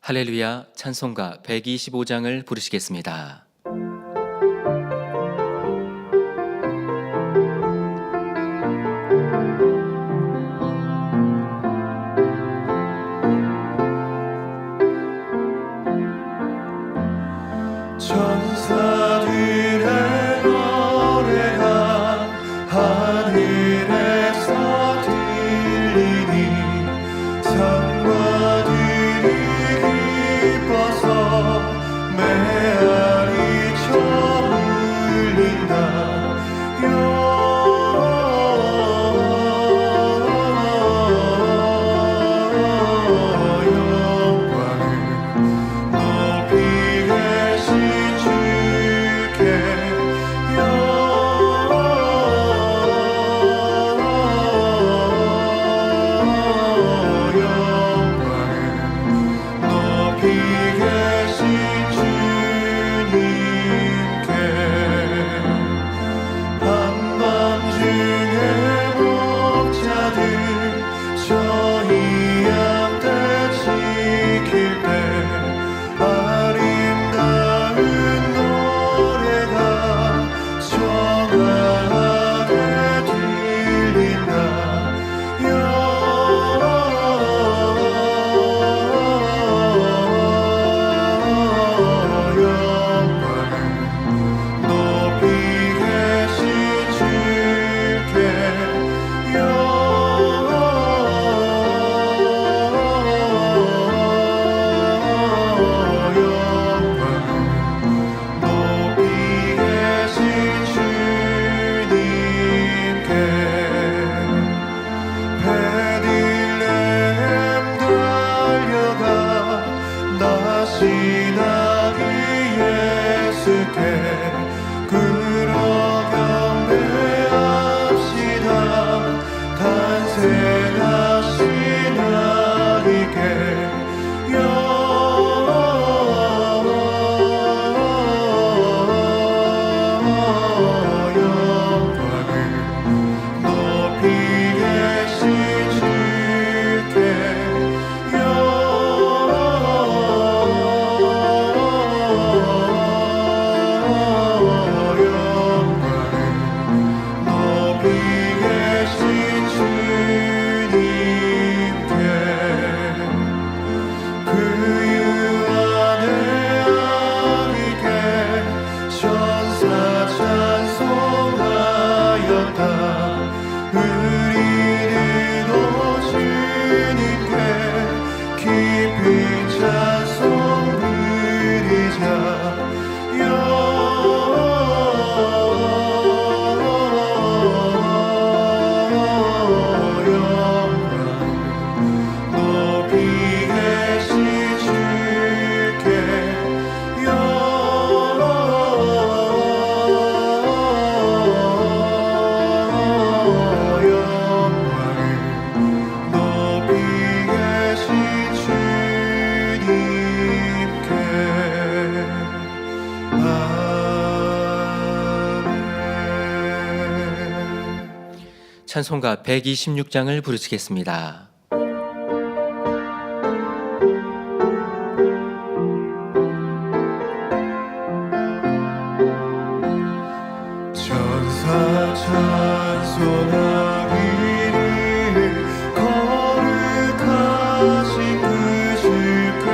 할렐루야 찬송가 125장을 부르시겠습니다. 천사들의 노래가 하늘에서 들리니 성과들이 기뻐서 메아리 쳐 울린다. 찬송가 126장을 부르시겠습니다. 천사 찬송하기를 거룩하신 그 주께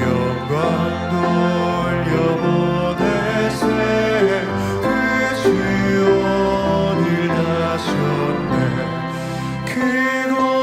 영광 돌려보내세. 그 주 오늘 나셨네. 그곳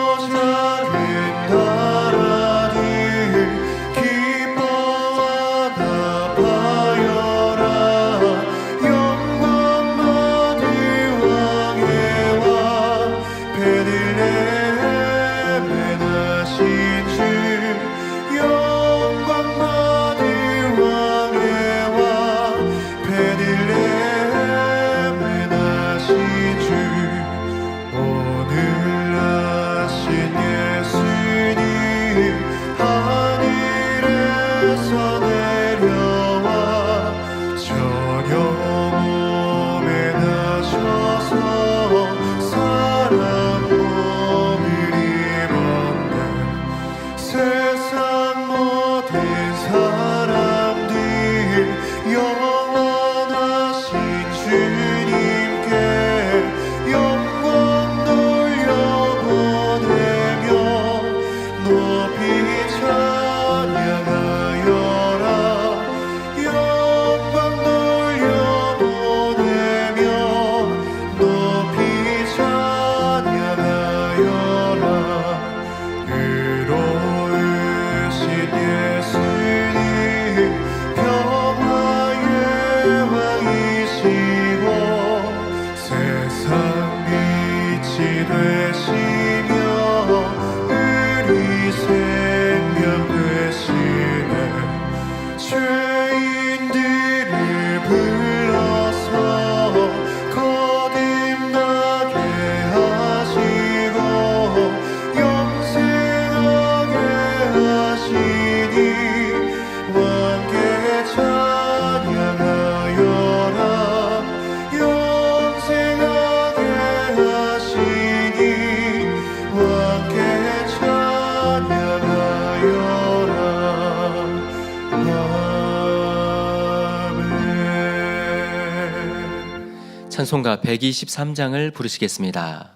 찬송가 123장을 부르시겠습니다.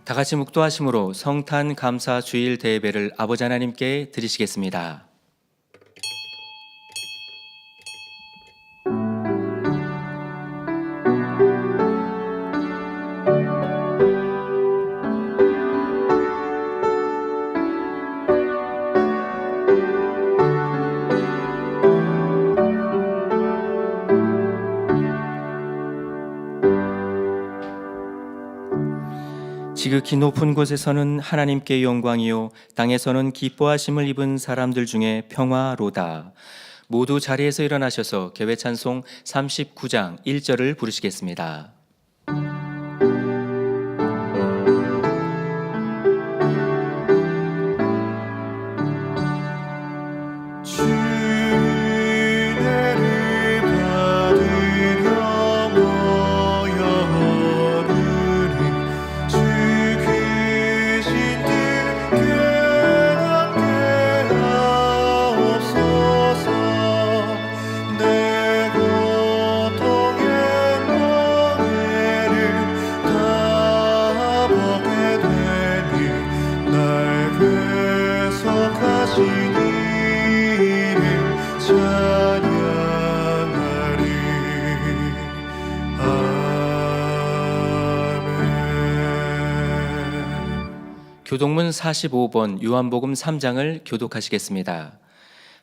다 같이 묵도하심으로 성탄 감사 주일 대예배를 아버지 하나님께 드리시겠습니다. 지극히 높은 곳에서는 하나님께 영광이요 땅에서는 기뻐하심을 입은 사람들 중에 평화로다. 모두 자리에서 일어나셔서 개회 찬송 39장 1절을 부르시겠습니다. 내 고통의 교독문 45번 요한복음 3장을 교독하시겠습니다.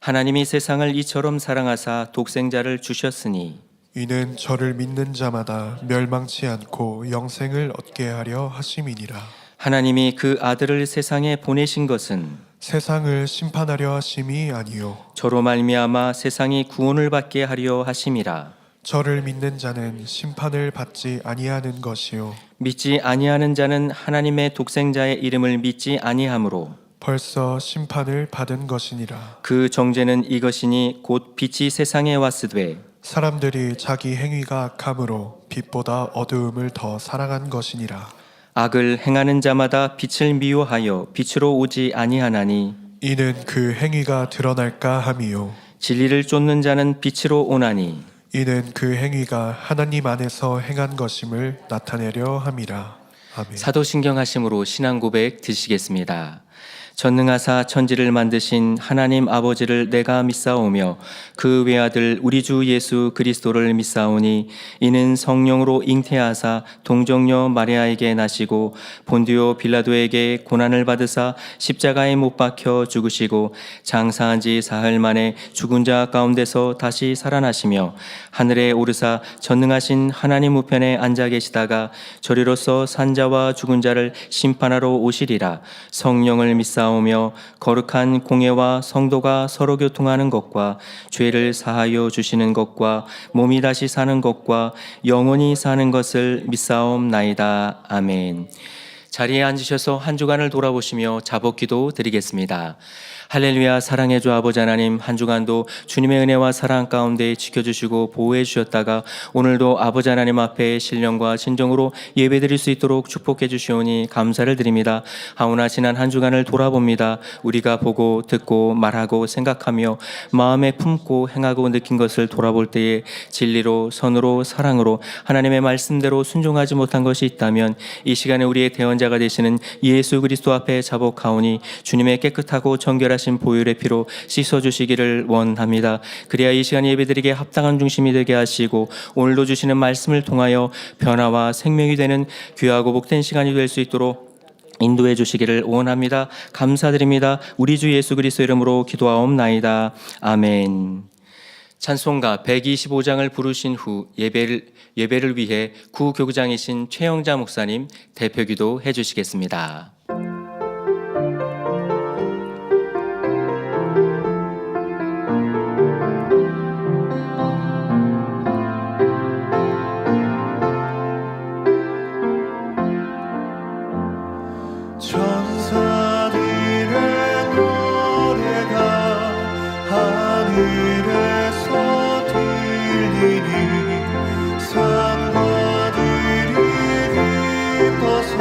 하나님이 세상을 이처럼 사랑하사 독생자를 주셨으니 이는 저를 믿는 자마다 멸망치 않고 영생을 얻게 하려 하심이니라. 하나님이 그 아들을 세상에 보내신 것은 세상을 심판하려 하심이 아니요 저로 말미암아 세상이 구원을 받게 하려 하심이라. 저를 믿는 자는 심판을 받지 아니하는 것이요 믿지 아니하는 자는 하나님의 독생자의 이름을 믿지 아니하므로 벌써 심판을 받은 것이니라. 그 정죄는 이것이니 곧 빛이 세상에 왔으되 사람들이 자기 행위가 악함으로 빛보다 어두움을 더 사랑한 것이니라. 악을 행하는 자마다 빛을 미워하여 빛으로 오지 아니하나니 이는 그 행위가 드러날까 함이요 진리를 쫓는 자는 빛으로 오나니 이는 그 행위가 하나님 안에서 행한 것임을 나타내려 함이라. 아멘. 사도신경하심으로 신앙 고백 드시겠습니다. 전능하사 천지를 만드신 하나님 아버지를 내가 믿사오며 그 외아들 우리 주 예수 그리스도를 믿사오니 이는 성령으로 잉태하사 동정녀 마리아에게 나시고 본디오 빌라도에게 고난을 받으사 십자가에 못 박혀 죽으시고 장사한 지 사흘 만에 죽은 자 가운데서 다시 살아나시며 하늘에 오르사 전능하신 하나님 우편에 앉아 계시다가 저리로서 산자와 죽은 자를 심판하러 오시리라. 성령을 믿사오며 거룩한 공예와 성도가 서로 교통하는 것과 죄를 사하여 주시는 것과 몸이 다시 사는 것과 영원히 사는 것을 믿사옵나이다. 아멘. 자리에 앉으셔서 한 주간을 돌아보시며 자복기도 드리겠습니다. 할렐루야. 사랑의 주 아버지 하나님, 한 주간도 주님의 은혜와 사랑 가운데 지켜주시고 보호해 주셨다가 오늘도 아버지 하나님 앞에 신령과 진정으로 예배드릴 수 있도록 축복해 주시오니 감사를 드립니다. 하오나 지난 한 주간을 돌아봅니다. 우리가 보고 듣고 말하고 생각하며 마음에 품고 행하고 느낀 것을 돌아볼 때에 진리로 선으로 사랑으로 하나님의 말씀대로 순종하지 못한 것이 있다면 이 시간에 우리의 대언자가 되시는 예수 그리스도 앞에 자복하오니 주님의 깨끗하고 정결하신 보혈의 피로 씻어주시기를 원합니다. 그래야 이 시간 예배드리기에 합당한 중심이 되게 하시고 오늘도 주시는 말씀을 통하여 변화와 생명이 되는 귀하고 복된 시간이 될 수 있도록 인도해 주시기를 원합니다. 감사드립니다. 우리 주 예수 그리스도 이름으로 기도하옵나이다. 아멘. 찬송가 125장을 부르신 후 예배를 위해 구교구장이신 최영자 목사님 대표기도 해주시겠습니다. 천사들의 노래가 하늘에서 들리니 산과 들이 깊어서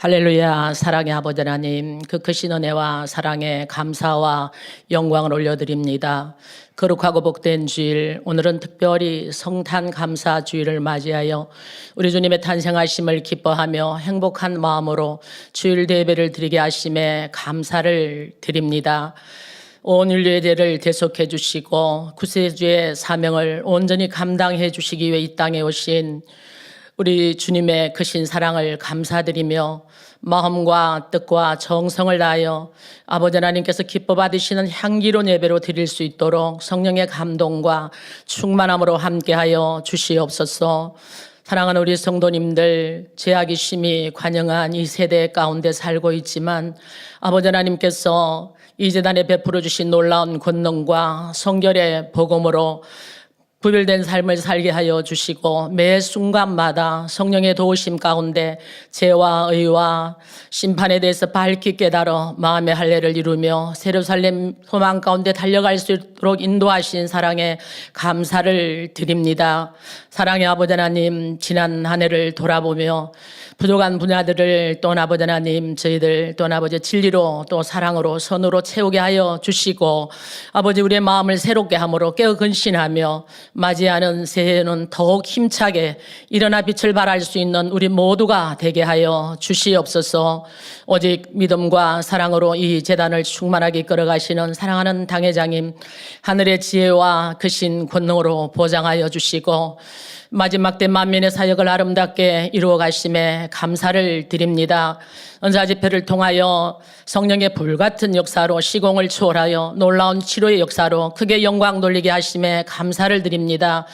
할렐루야. 사랑의 아버지 하나님, 그 크신 은혜와 사랑에 감사와 영광을 올려드립니다. 거룩하고 복된 주일, 오늘은 특별히 성탄 감사 주일을 맞이하여 우리 주님의 탄생하심을 기뻐하며 행복한 마음으로 주일 예배를 드리게 하심에 감사를 드립니다. 온 인류의 죄를 대속해 주시고 구세주의 사명을 온전히 감당해 주시기 위해 이 땅에 오신 우리 주님의 크신 사랑을 감사드리며 마음과 뜻과 정성을 다하여 아버지 하나님께서 기뻐 받으시는 향기로운 예배로 드릴 수 있도록 성령의 감동과 충만함으로 함께하여 주시옵소서. 사랑하는 우리 성도님들, 죄악이 심히 관영한 이 세대 가운데 살고 있지만 아버지 하나님께서 이 재단에 베풀어 주신 놀라운 권능과 성결의 복음으로 구별된 삶을 살게 하여 주시고 매 순간마다 성령의 도우심 가운데 죄와 의와 심판에 대해서 밝히 깨달아 마음의 할례를 이루며 예루살렘 소망 가운데 달려갈 수 있도록 인도하신 사랑에 감사를 드립니다. 사랑의 아버지 하나님, 지난 한 해를 돌아보며 부족한 분야들을 또 아버지 하나님, 저희들 또 아버지 진리로 또 사랑으로 선으로 채우게 하여 주시고 아버지 우리의 마음을 새롭게 함으로 깨어 근신하며 맞이하는 새해에는 더욱 힘차게 일어나 빛을 발할 수 있는 우리 모두가 되게 하여 주시옵소서. 오직 믿음과 사랑으로 이 재단을 충만하게 이끌어가시는 사랑하는 당회장님, 하늘의 지혜와 크신 권능으로 보장하여 주시고 마지막 때 만민의 사역을 아름답게 이루어 가심에 감사를 드립니다. 은사 집회를 통하여 성령의 불같은 역사로 시공을 초월하여 놀라운 치료의 역사로 크게 영광 돌리게 하심에 감사를 드립니다.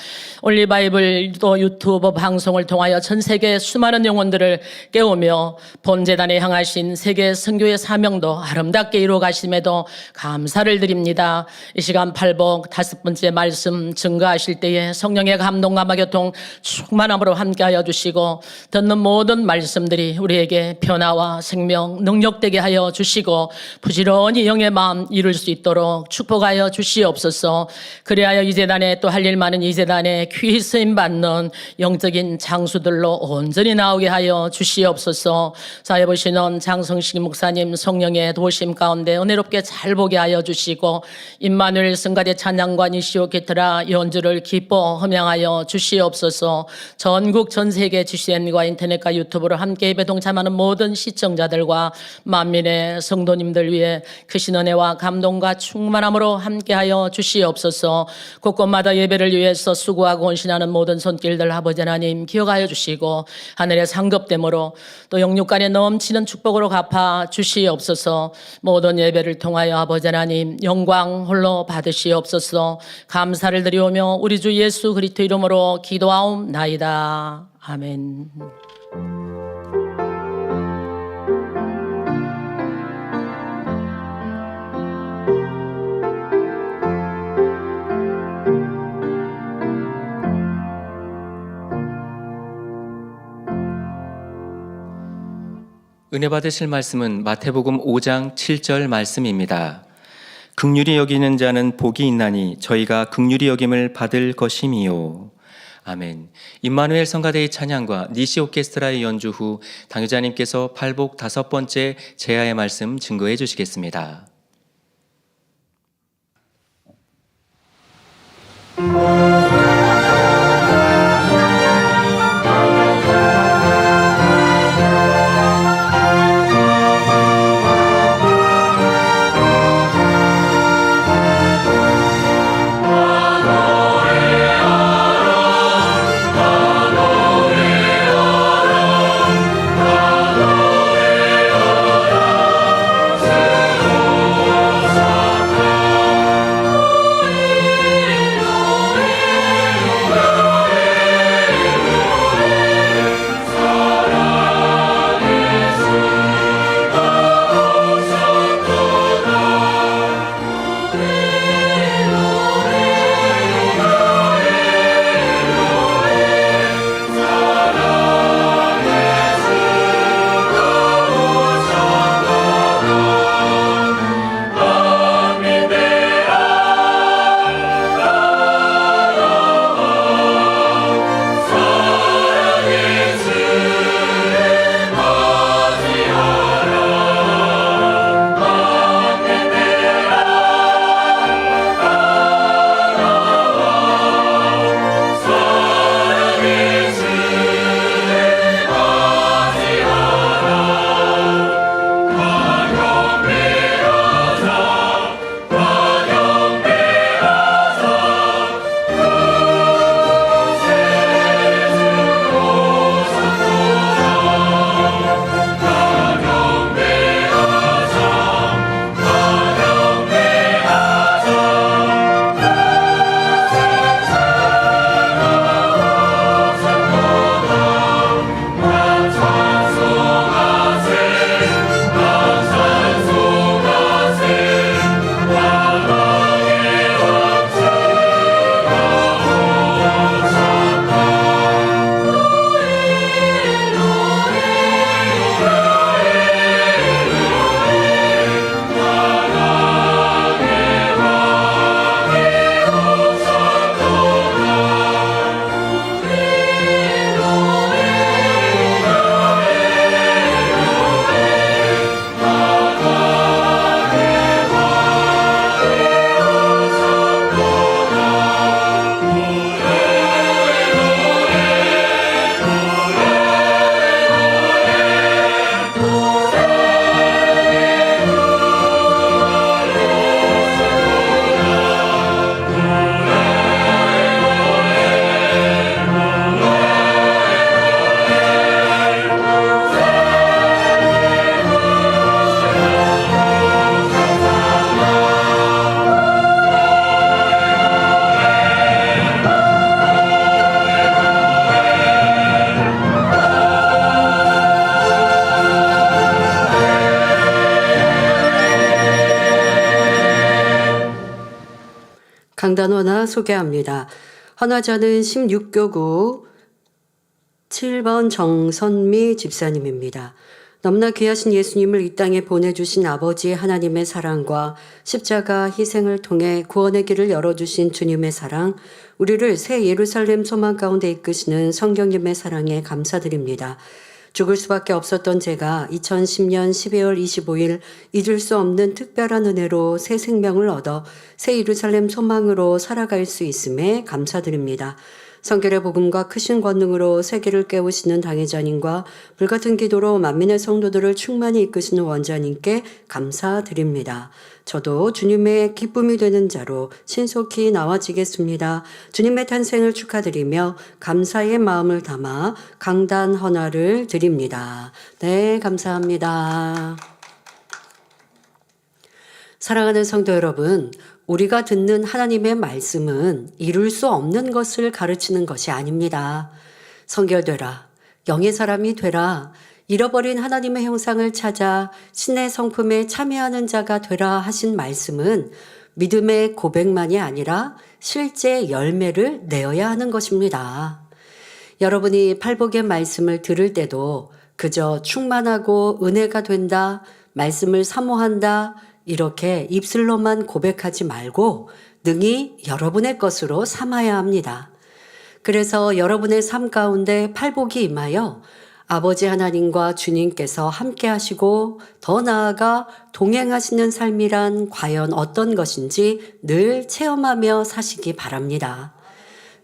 올리바이블 또 유튜브 방송을 통하여 전 세계 수많은 영혼들을 깨우며 본재단에 향하신 세계 선교의 사명도 아름답게 이루어 가심에도 감사를 드립니다. 이 시간 팔복 5번째 말씀 증거하실 때에 성령의 감동과 교통 충만함으로 함께하여 주시고 듣는 모든 말씀들이 우리에게 변화와 생명, 능력되게 하여 주시고 부지런히 영의 마음 이룰 수 있도록 축복하여 주시옵소서. 그리하여 이 재단에 또 할 일 많은 이 재단에 귀히 쓰임받는 영적인 장수들로 온전히 나오게 하여 주시옵소서. 사회 보시는 장성식 목사님 성령의 도심 가운데 은혜롭게 잘 보게 하여 주시고 임마누엘 성가대 찬양관 이시오 게트라 연주를 기뻐 흠양하여 주시옵소서. 전국 전 세계 GCN과 인터넷과 유튜브로 함께 예배 동참하는 모든 시청자들과 만민의 성도님들 위해 크신 은혜와 감동과 충만함으로 함께하여 주시옵소서. 곳곳마다 예배를 위해서 수고하고 헌신하는 모든 손길들 아버지 하나님 기억하여 주시고 하늘의 상급됨으로 또 영육간에 넘치는 축복으로 갚아 주시옵소서. 모든 예배를 통하여 아버지 하나님 영광 홀로 받으시옵소서. 감사를 드리오며 우리 주 예수 그리스도 이름으로 기도하옵나이다. 아멘. 은혜 받으실 말씀은 마태복음 5장 7절 말씀입니다. 긍휼히 여기는 자는 복이 있나니 저희가 긍휼히 여김을 받을 것임이요. 아멘. 임마누엘 성가대의 찬양과 니시 오케스트라의 연주 후 당회자님께서 팔복 5번째 제야의 말씀 증거해 주시겠습니다. 강단원화 소개합니다. 헌화자는 16교구 7번 정선미 집사님입니다. 너무나 귀하신 예수님을 이 땅에 보내주신 아버지 하나님의 사랑과 십자가 희생을 통해 구원의 길을 열어주신 주님의 사랑, 우리를 새 예루살렘 소망 가운데 이끄시는 성경님의 사랑에 감사드립니다. 죽을 수밖에 없었던 제가 2010년 12월 25일 잊을 수 없는 특별한 은혜로 새 생명을 얻어 새 예루살렘 소망으로 살아갈 수 있음에 감사드립니다. 성결의 복음과 크신 권능으로 세계를 깨우시는 당회자님과 불같은 기도로 만민의 성도들을 충만히 이끄시는 원자님께 감사드립니다. 저도 주님의 기쁨이 되는 자로 신속히 나와지겠습니다. 주님의 탄생을 축하드리며 감사의 마음을 담아 강단 헌화를 드립니다. 네, 감사합니다. 사랑하는 성도 여러분, 우리가 듣는 하나님의 말씀은 이룰 수 없는 것을 가르치는 것이 아닙니다. 성결되라, 영의 사람이 되라, 잃어버린 하나님의 형상을 찾아 신의 성품에 참여하는 자가 되라 하신 말씀은 믿음의 고백만이 아니라 실제 열매를 내어야 하는 것입니다. 여러분이 팔복의 말씀을 들을 때도 그저 충만하고 은혜가 된다, 말씀을 사모한다, 이렇게 입술로만 고백하지 말고 능히 여러분의 것으로 삼아야 합니다. 그래서 여러분의 삶 가운데 팔복이 임하여 아버지 하나님과 주님께서 함께 하시고 더 나아가 동행하시는 삶이란 과연 어떤 것인지 늘 체험하며 사시기 바랍니다.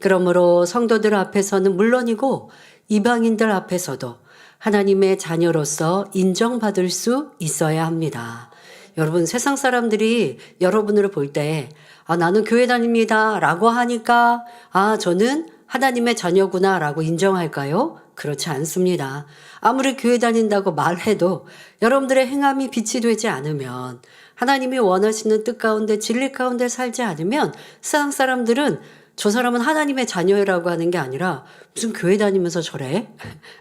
그러므로 성도들 앞에서는 물론이고 이방인들 앞에서도 하나님의 자녀로서 인정받을 수 있어야 합니다. 여러분, 세상 사람들이 여러분을 볼 때 나는 교회 다닙니다 라고 하니까 저는 하나님의 자녀구나 라고 인정할까요? 그렇지 않습니다. 아무리 교회 다닌다고 말해도 여러분들의 행함이 빛이 되지 않으면, 하나님이 원하시는 뜻 가운데 진리 가운데 살지 않으면 세상 사람들은 저 사람은 하나님의 자녀라고 하는 게 아니라 무슨 교회 다니면서 저래?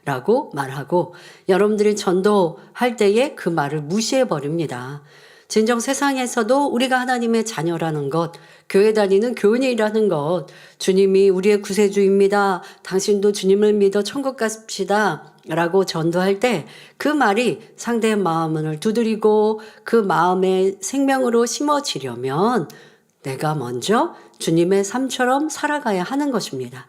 라고 말하고 여러분들이 전도할 때에 그 말을 무시해 버립니다. 진정 세상에서도 우리가 하나님의 자녀라는 것, 교회 다니는 교인이라는 것, 주님이 우리의 구세주입니다. 당신도 주님을 믿어 천국 갑시다 라고 전도할 때 그 말이 상대의 마음을 두드리고 그 마음에 생명으로 심어지려면 내가 먼저 주님의 삶처럼 살아가야 하는 것입니다.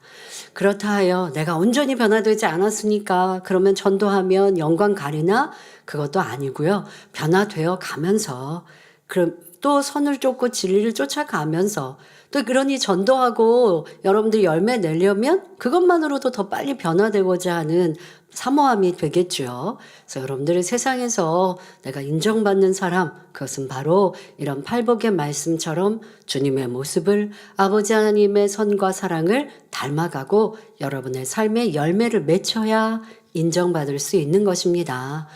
그렇다 하여 내가 온전히 변화되지 않았으니까 그러면 전도하면 영광 가리나? 그것도 아니고요. 변화되어 가면서 그럼 또 선을 쫓고 진리를 쫓아가면서 또 그러니 전도하고 여러분들이 열매 내려면 그것만으로도 더 빨리 변화되고자 하는 사모함이 되겠죠. 그래서 여러분들이 세상에서 내가 인정받는 사람, 그것은 바로 이런 팔복의 말씀처럼 주님의 모습을, 아버지 하나님의 선과 사랑을 닮아가고 여러분의 삶의 열매를 맺혀야 인정받을 수 있는 것입니다.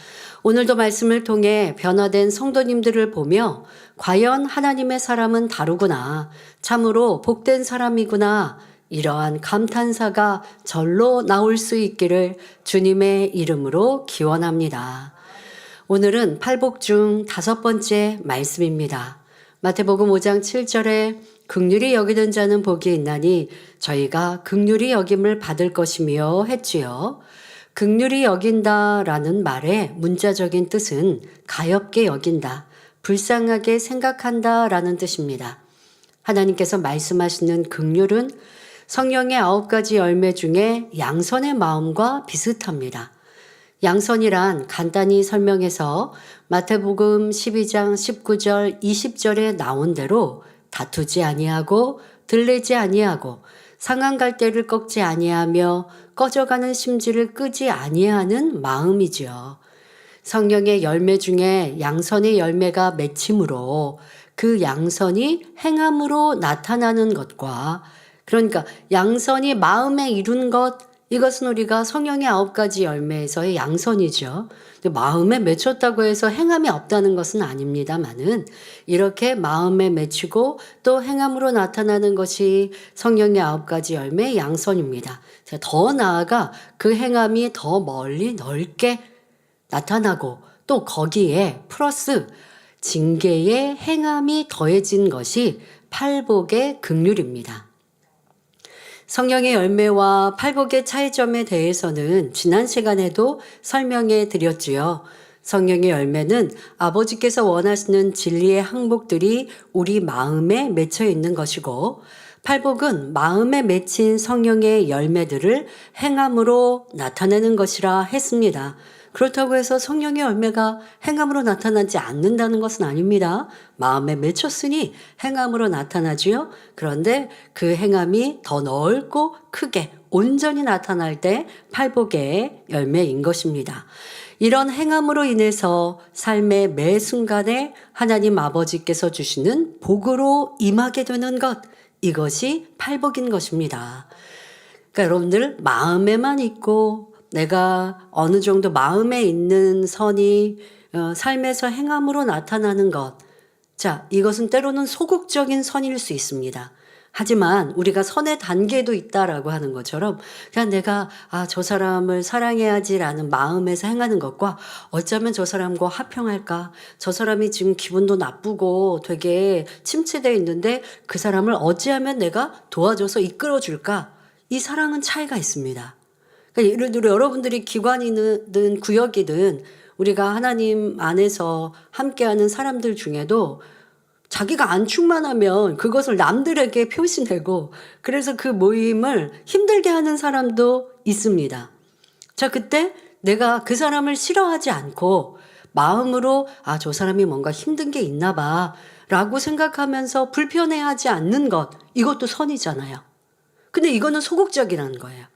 오늘도 말씀을 통해 변화된 성도님들을 보며 과연 하나님의 사람은 다르구나, 참으로 복된 사람이구나, 이러한 감탄사가 절로 나올 수 있기를 주님의 이름으로 기원합니다. 오늘은 팔복 중 5번째 말씀입니다. 마태복음 5장 7절에 긍휼히 여기는 자는 복이 있나니 저희가 긍휼히 여김을 받을 것이며 했지요. 긍휼히 여긴다라는 말의 문자적인 뜻은 가엾게 여긴다, 불쌍하게 생각한다라는 뜻입니다. 하나님께서 말씀하시는 긍휼은 성령의 9가지 열매 중에 양선의 마음과 비슷합니다. 양선이란 간단히 설명해서 마태복음 12장 19절 20절에 나온 대로 다투지 아니하고 들리지 아니하고 상한 갈대를 꺾지 아니하며 꺼져가는 심지를 끄지 아니하는 마음이지요. 성령의 열매 중에 양선의 열매가 맺힘으로 그 양선이 행함으로 나타나는 것과, 그러니까 양선이 마음에 이룬 것, 이것은 우리가 성령의 9가지 열매에서의 양선이죠. 마음에 맺혔다고 해서 행함이 없다는 것은 아닙니다만은 이렇게 마음에 맺히고 또 행함으로 나타나는 것이 성령의 9가지 열매의 양선입니다. 더 나아가 그 행함이 더 멀리 넓게 나타나고 또 거기에 플러스 징계의 행함이 더해진 것이 팔복의 긍휼입니다. 성령의 열매와 팔복의 차이점에 대해서는 지난 시간에도 설명해 드렸지요. 성령의 열매는 아버지께서 원하시는 진리의 항목들이 우리 마음에 맺혀 있는 것이고, 팔복은 마음에 맺힌 성령의 열매들을 행함으로 나타내는 것이라 했습니다. 그렇다고 해서 성령의 열매가 행함으로 나타나지 않는다는 것은 아닙니다. 마음에 맺혔으니 행함으로 나타나지요. 그런데 그 행함이 더 넓고 크게 온전히 나타날 때 팔복의 열매인 것입니다. 이런 행함으로 인해서 삶의 매 순간에 하나님 아버지께서 주시는 복으로 임하게 되는 것, 이것이 팔복인 것입니다. 그러니까 여러분들 마음에만 있고 내가 어느 정도 마음에 있는 선이 삶에서 행함으로 나타나는 것. 자, 이것은 때로는 소극적인 선일 수 있습니다. 하지만 우리가 선의 단계도 있다라고 하는 것처럼 그냥 내가 저 사람을 사랑해야지라는 마음에서 행하는 것과 어쩌면 저 사람과 화평할까? 저 사람이 지금 기분도 나쁘고 되게 침체되어 있는데 그 사람을 어찌하면 내가 도와줘서 이끌어줄까? 이 사랑은 차이가 있습니다. 그러니까 예를 들어 여러분들이 기관이든 구역이든 우리가 하나님 안에서 함께하는 사람들 중에도 자기가 안 충만하면 그것을 남들에게 표시내고 그래서 그 모임을 힘들게 하는 사람도 있습니다. 자, 그때 내가 그 사람을 싫어하지 않고 마음으로 저 사람이 뭔가 힘든 게 있나 봐 라고 생각하면서 불편해하지 않는 것, 이것도 선이잖아요. 근데 이거는 소극적이라는 거예요.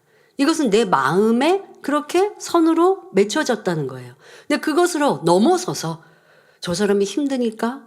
이것은 내 마음에 그렇게 선으로 맺혀졌다는 거예요. 근데 그것으로 넘어서서 저 사람이 힘드니까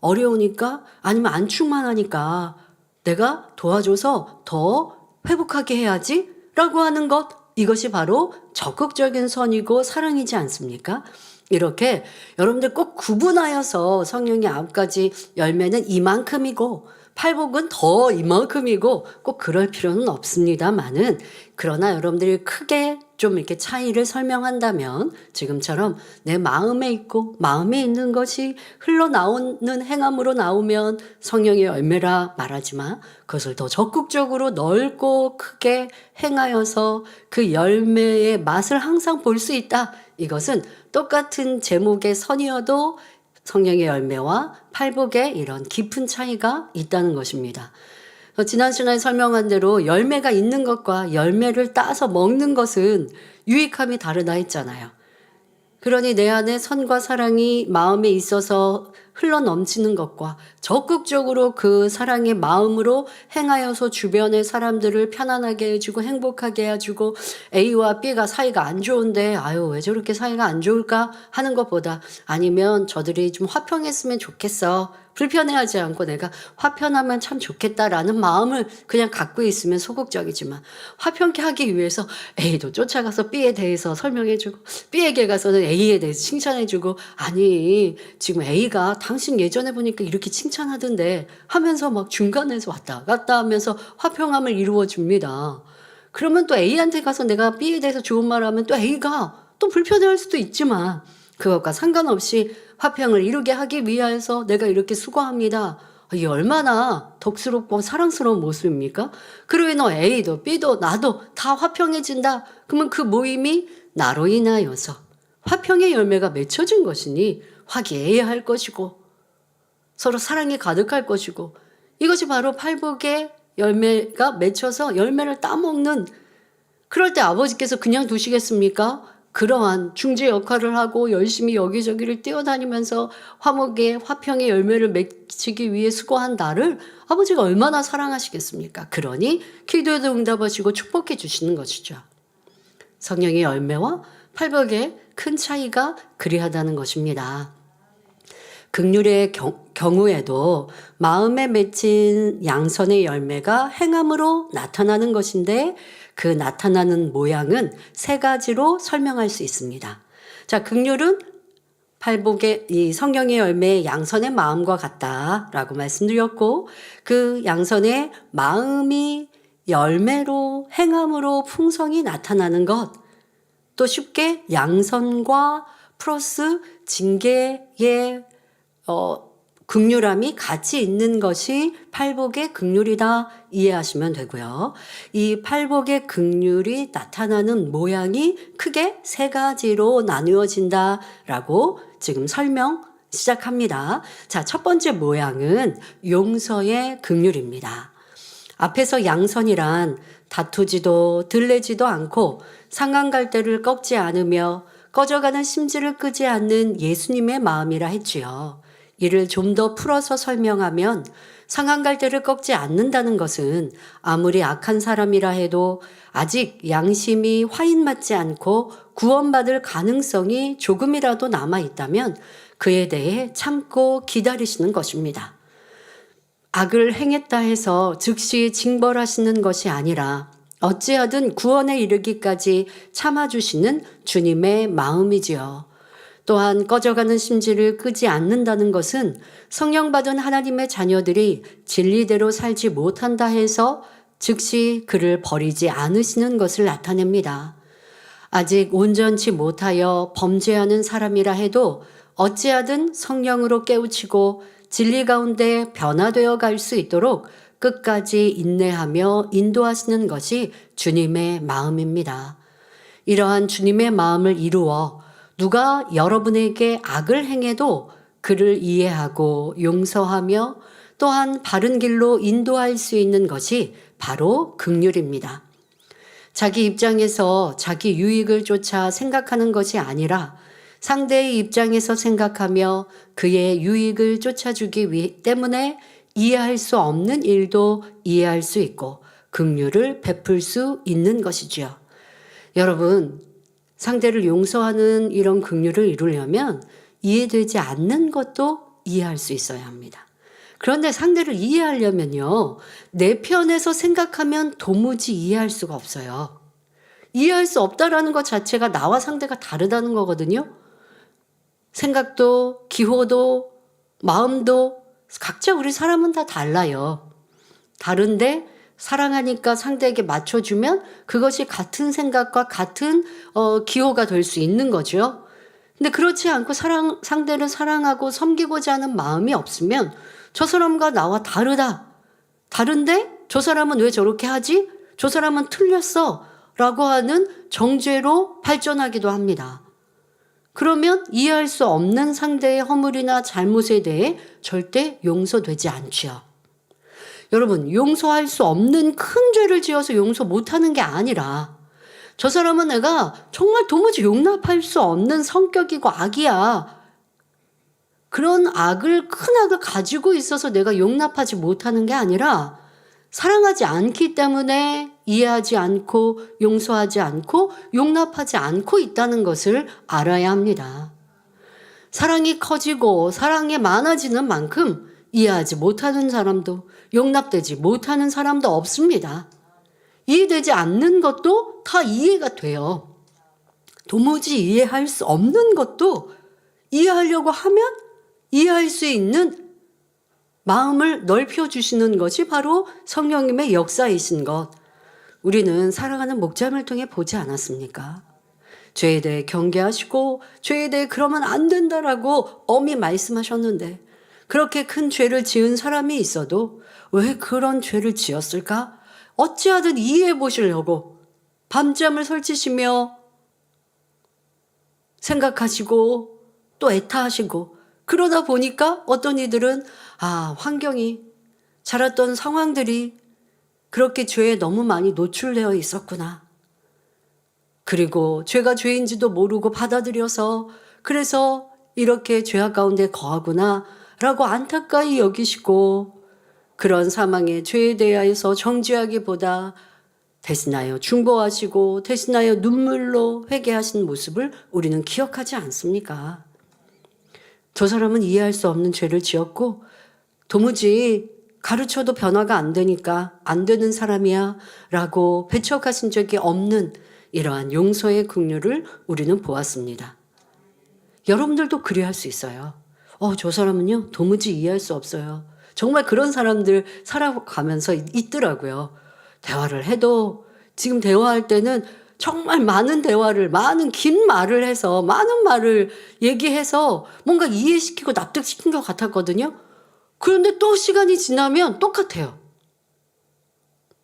어려우니까 아니면 안 충만하니까 내가 도와줘서 더 회복하게 해야지 라고 하는 것, 이것이 바로 적극적인 선이고 사랑이지 않습니까? 이렇게 여러분들 꼭 구분하여서 성령의 9가지 열매는 이만큼이고 팔복은 더 이만큼이고 꼭 그럴 필요는 없습니다만은, 그러나 여러분들이 크게 좀 이렇게 차이를 설명한다면 지금처럼 내 마음에 있고 마음에 있는 것이 흘러나오는 행함으로 나오면 성령의 열매라 말하지만 그것을 더 적극적으로 넓고 크게 행하여서 그 열매의 맛을 항상 볼 수 있다. 이것은 똑같은 제목의 선이어도 성령의 열매와 팔복의 이런 깊은 차이가 있다는 것입니다. 지난 시간에 설명한 대로 열매가 있는 것과 열매를 따서 먹는 것은 유익함이 다르다 했잖아요. 그러니 내 안에 선과 사랑이 마음에 있어서 흘러넘치는 것과 적극적으로 그 사랑의 마음으로 행하여서 주변의 사람들을 편안하게 해주고 행복하게 해주고, A와 B가 사이가 안 좋은데 왜 저렇게 사이가 안 좋을까 하는 것보다 아니면 저들이 좀 화평했으면 좋겠어, 불편해하지 않고 내가 화평하면 참 좋겠다라는 마음을 그냥 갖고 있으면 소극적이지만, 화평케 하기 위해서 A도 쫓아가서 B에 대해서 설명해주고 B에게 가서는 A에 대해서 칭찬해주고, 아니 지금 A가 당신 예전에 보니까 이렇게 칭찬하던데 하면서 막 중간에서 왔다 갔다 하면서 화평함을 이루어줍니다. 그러면 또 A한테 가서 내가 B에 대해서 좋은 말을 하면 또 A가 또 불편해할 수도 있지만 그것과 상관없이 화평을 이루게 하기 위해서 내가 이렇게 수고합니다. 이게 얼마나 덕스럽고 사랑스러운 모습입니까? 그러면 A도 B도 나도 다 화평해진다. 그러면 그 모임이 나로 인하여서 화평의 열매가 맺혀진 것이니 화기애애할 할 것이고 서로 사랑이 가득할 것이고, 이것이 바로 팔복의 열매가 맺혀서 열매를 따먹는, 그럴 때 아버지께서 그냥 두시겠습니까? 그러한 중재 역할을 하고 열심히 여기저기를 뛰어다니면서 화평의 열매를 맺히기 위해 수고한 나를 아버지가 얼마나 사랑하시겠습니까? 그러니 기도에도 응답하시고 축복해 주시는 것이죠. 성령의 열매와 팔복의 큰 차이가 그리하다는 것입니다. 긍휼의 경우에도 마음에 맺힌 양선의 열매가 행함으로 나타나는 것인데, 그 나타나는 모양은 3가지로 설명할 수 있습니다. 자, 긍휼은 팔복의 이 성령의 열매의 양선의 마음과 같다라고 말씀드렸고, 그 양선의 마음이 열매로 행함으로 풍성히 나타나는 것, 또 쉽게 양선과 플러스 징계의 긍휼함이 같이 있는 것이 팔복의 긍휼이다 이해하시면 되고요. 이 팔복의 긍휼이 나타나는 모양이 크게 세 가지로 나누어진다라고 지금 설명 시작합니다. 자, 첫 번째 모양은 용서의 긍휼입니다. 앞에서 양선이란 다투지도 들레지도 않고 상한갈대를 꺾지 않으며 꺼져가는 심지를 끄지 않는 예수님의 마음이라 했지요. 이를 좀 더 풀어서 설명하면 상한갈대를 꺾지 않는다는 것은 아무리 악한 사람이라 해도 아직 양심이 화인맞지 않고 구원받을 가능성이 조금이라도 남아있다면 그에 대해 참고 기다리시는 것입니다. 악을 행했다 해서 즉시 징벌하시는 것이 아니라 어찌하든 구원에 이르기까지 참아주시는 주님의 마음이지요. 또한 꺼져가는 심지를 끄지 않는다는 것은 성령 받은 하나님의 자녀들이 진리대로 살지 못한다 해서 즉시 그를 버리지 않으시는 것을 나타냅니다. 아직 온전치 못하여 범죄하는 사람이라 해도 어찌하든 성령으로 깨우치고 진리 가운데 변화되어 갈 수 있도록 끝까지 인내하며 인도하시는 것이 주님의 마음입니다. 이러한 주님의 마음을 이루어 누가 여러분에게 악을 행해도 그를 이해하고 용서하며 또한 바른 길로 인도할 수 있는 것이 바로 긍휼입니다. 자기 입장에서 자기 유익을 쫓아 생각하는 것이 아니라 상대의 입장에서 생각하며 그의 유익을 쫓아주기 때문에 이해할 수 없는 일도 이해할 수 있고 긍휼을 베풀 수 있는 것이지요. 여러분, 상대를 용서하는 이런 긍휼을 이루려면 이해되지 않는 것도 이해할 수 있어야 합니다. 그런데 상대를 이해하려면요, 내 편에서 생각하면 도무지 이해할 수가 없어요. 이해할 수 없다라는 것 자체가 나와 상대가 다르다는 거거든요. 생각도, 기호도, 마음도 각자 우리 사람은 다 달라요. 다른데 사랑하니까 상대에게 맞춰주면 그것이 같은 생각과 같은 기호가 될 수 있는 거죠. 근데 그렇지 않고 상대를 사랑하고 섬기고자 하는 마음이 없으면 저 사람과 나와 다르다. 다른데 저 사람은 왜 저렇게 하지? 저 사람은 틀렸어. 라고 하는 정죄로 발전하기도 합니다. 그러면 이해할 수 없는 상대의 허물이나 잘못에 대해 절대 용서되지 않지요. 여러분, 용서할 수 없는 큰 죄를 지어서 용서 못하는 게 아니라 저 사람은 내가 정말 도무지 용납할 수 없는 성격이고 악이야. 그런 큰 악을 가지고 있어서 내가 용납하지 못하는 게 아니라 사랑하지 않기 때문에 이해하지 않고 용서하지 않고 용납하지 않고 있다는 것을 알아야 합니다. 사랑이 커지고 사랑이 많아지는 만큼 이해하지 못하는 사람도 용납되지 못하는 사람도 없습니다. 이해되지 않는 것도 다 이해가 돼요. 도무지 이해할 수 없는 것도 이해하려고 하면 이해할 수 있는 마음을 넓혀주시는 것이 바로 성령님의 역사이신 것. 우리는 사랑하는 목자를 통해 보지 않았습니까? 죄에 대해 경계하시고 죄에 대해 그러면 안 된다라고 엄히 말씀하셨는데 그렇게 큰 죄를 지은 사람이 있어도 왜 그런 죄를 지었을까? 어찌하든 이해해 보시려고 밤잠을 설치시며 생각하시고 또 애타하시고 그러다 보니까 어떤 이들은 환경이 자랐던 상황들이 그렇게 죄에 너무 많이 노출되어 있었구나. 그리고 죄가 죄인지도 모르고 받아들여서 그래서 이렇게 죄악 가운데 거하구나 라고 안타까이 여기시고 그런 사망의 죄에 대하여서 정죄하기보다 대신하여 중보하시고 대신하여 눈물로 회개하신 모습을 우리는 기억하지 않습니까? 저 사람은 이해할 수 없는 죄를 지었고 도무지 가르쳐도 변화가 안 되니까 안 되는 사람이야 라고 배척하신 적이 없는 이러한 용서의 긍휼을 우리는 보았습니다. 여러분들도 그래야 할 수 있어요. 저 사람은요 도무지 이해할 수 없어요. 정말 그런 사람들 살아가면서 있더라고요. 대화를 해도 지금 대화할 때는 정말 많은 대화를 많은 긴 말을 해서 많은 말을 얘기해서 뭔가 이해시키고 납득시킨 것 같았거든요. 그런데 또 시간이 지나면 똑같아요.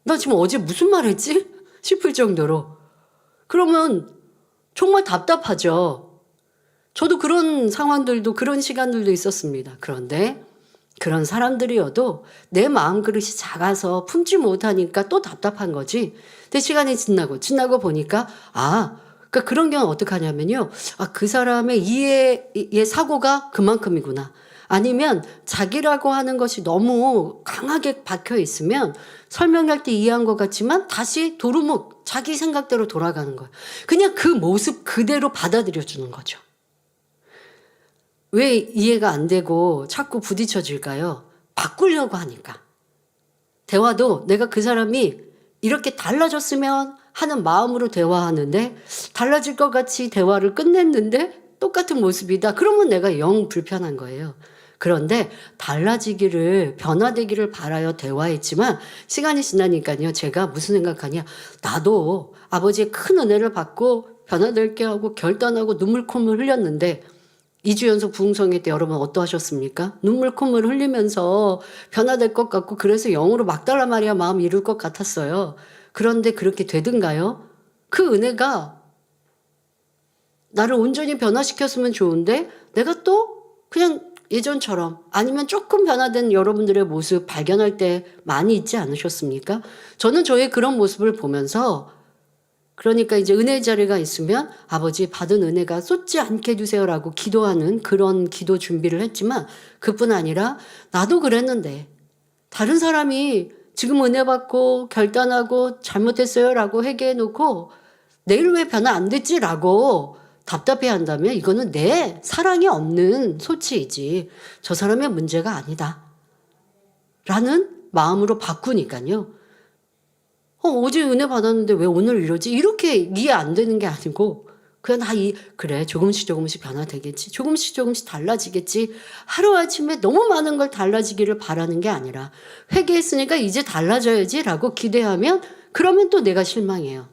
나 지금 어제 무슨 말 했지? 싶을 정도로. 그러면 정말 답답하죠. 저도 그런 상황들도 그런 시간들도 있었습니다. 그런데 그런 사람들이어도 내 마음 그릇이 작아서 품지 못하니까 또 답답한 거지. 근데 시간이 지나고 보니까 그러니까 그런 경우는 어떻게 하냐면요. 그 사람의 이해의 사고가 그만큼이구나. 아니면 자기라고 하는 것이 너무 강하게 박혀 있으면 설명할 때 이해한 것 같지만 다시 도루묵 자기 생각대로 돌아가는 거예요. 그냥 그 모습 그대로 받아들여 주는 거죠. 왜 이해가 안 되고 자꾸 부딪혀질까요? 바꾸려고 하니까. 대화도 내가 그 사람이 이렇게 달라졌으면 하는 마음으로 대화하는데 달라질 것 같이 대화를 끝냈는데 똑같은 모습이다. 그러면 내가 영 불편한 거예요. 그런데 달라지기를 변화되기를 바라여 대화했지만 시간이 지나니까요. 제가 무슨 생각하냐. 나도 아버지의 큰 은혜를 받고 변화될게 하고 결단하고 눈물 콧물 흘렸는데 2주 연속 부흥성회 때 여러분 어떠하셨습니까? 눈물 콧물 흘리면서 변화될 것 같고 그래서 영으로 막달라 마리아 마음 이룰 것 같았어요. 그런데 그렇게 되든가요? 그 은혜가 나를 온전히 변화시켰으면 좋은데 내가 또 그냥 예전처럼 아니면 조금 변화된 여러분들의 모습 발견할 때 많이 있지 않으셨습니까? 저는 저의 그런 모습을 보면서 그러니까 이제 은혜의 자리가 있으면 아버지 받은 은혜가 쏟지 않게 해주세요라고 기도하는 그런 기도 준비를 했지만 그뿐 아니라 나도 그랬는데 다른 사람이 지금 은혜 받고 결단하고 잘못했어요라고 회개해놓고 내일 왜 변화 안 됐지라고 답답해한다면 이거는 내 사랑이 없는 소치이지 저 사람의 문제가 아니다 라는 마음으로 바꾸니까요. 어제 은혜 받았는데 왜 오늘 이러지? 이렇게 이해 안 되는 게 아니고 그냥 그래 조금씩 변화되겠지. 조금씩 달라지겠지. 하루아침에 너무 많은 걸 달라지기를 바라는 게 아니라 회개했으니까 이제 달라져야지 라고 기대하면 그러면 또 내가 실망해요.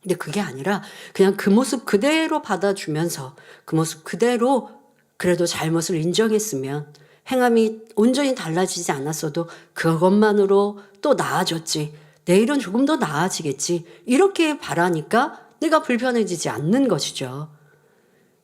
근데 그게 아니라 그냥 그 모습 그대로 받아주면서 그 모습 그대로 그래도 잘못을 인정했으면 행함이 온전히 달라지지 않았어도 그것만으로 또 나아졌지. 내일은 조금 더 나아지겠지. 이렇게 바라니까 내가 불편해지지 않는 것이죠.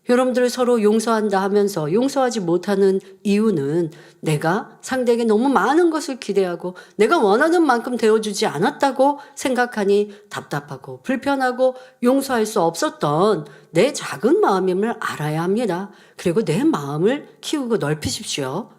여러분들 서로 용서한다 하면서 용서하지 못하는 이유는 내가 상대에게 너무 많은 것을 기대하고 내가 원하는 만큼 되어주지 않았다고 생각하니 답답하고 불편하고 용서할 수 없었던 내 작은 마음임을 알아야 합니다. 그리고 내 마음을 키우고 넓히십시오.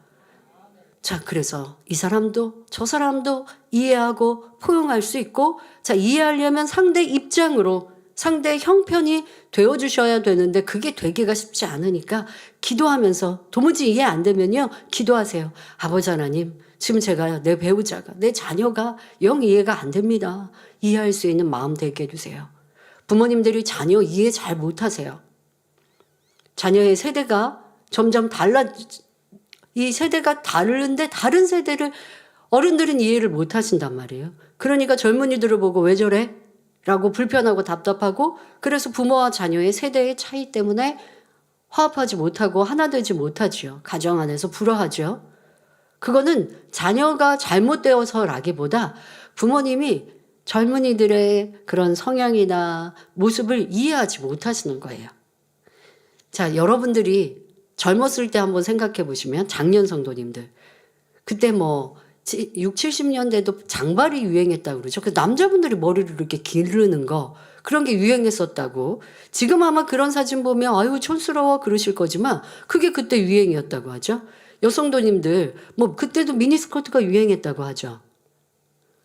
자, 그래서 이 사람도 저 사람도 이해하고 포용할 수 있고 자, 이해하려면 상대 입장으로 상대의 형편이 되어주셔야 되는데 그게 되기가 쉽지 않으니까 기도하면서 도무지 이해 안 되면요. 기도하세요. 아버지 하나님 지금 제가 내 배우자가 내 자녀가 영 이해가 안 됩니다. 이해할 수 있는 마음 되게 해주세요. 부모님들이 자녀 이해 잘 못하세요. 자녀의 세대가 점점 이 세대가 다른데 다른 세대를 어른들은 이해를 못 하신단 말이에요. 그러니까 젊은이들을 보고 왜 저래? 라고 불편하고 답답하고 그래서 부모와 자녀의 세대의 차이 때문에 화합하지 못하고 하나 되지 못하지요. 가정 안에서 불화하죠. 그거는 자녀가 잘못되어서라기보다 부모님이 젊은이들의 그런 성향이나 모습을 이해하지 못하시는 거예요. 자, 여러분들이 젊었을 때 한번 생각해 보시면 작년 성도님들 그때 60, 70년대도 장발이 유행했다고 그러죠. 그 남자분들이 머리를 이렇게 기르는 거 그런 게 유행했었다고. 지금 아마 그런 사진 보면 아유 촌스러워 그러실 거지만 그게 그때 유행이었다고 하죠. 여성도님들 그때도 미니스커트가 유행했다고 하죠.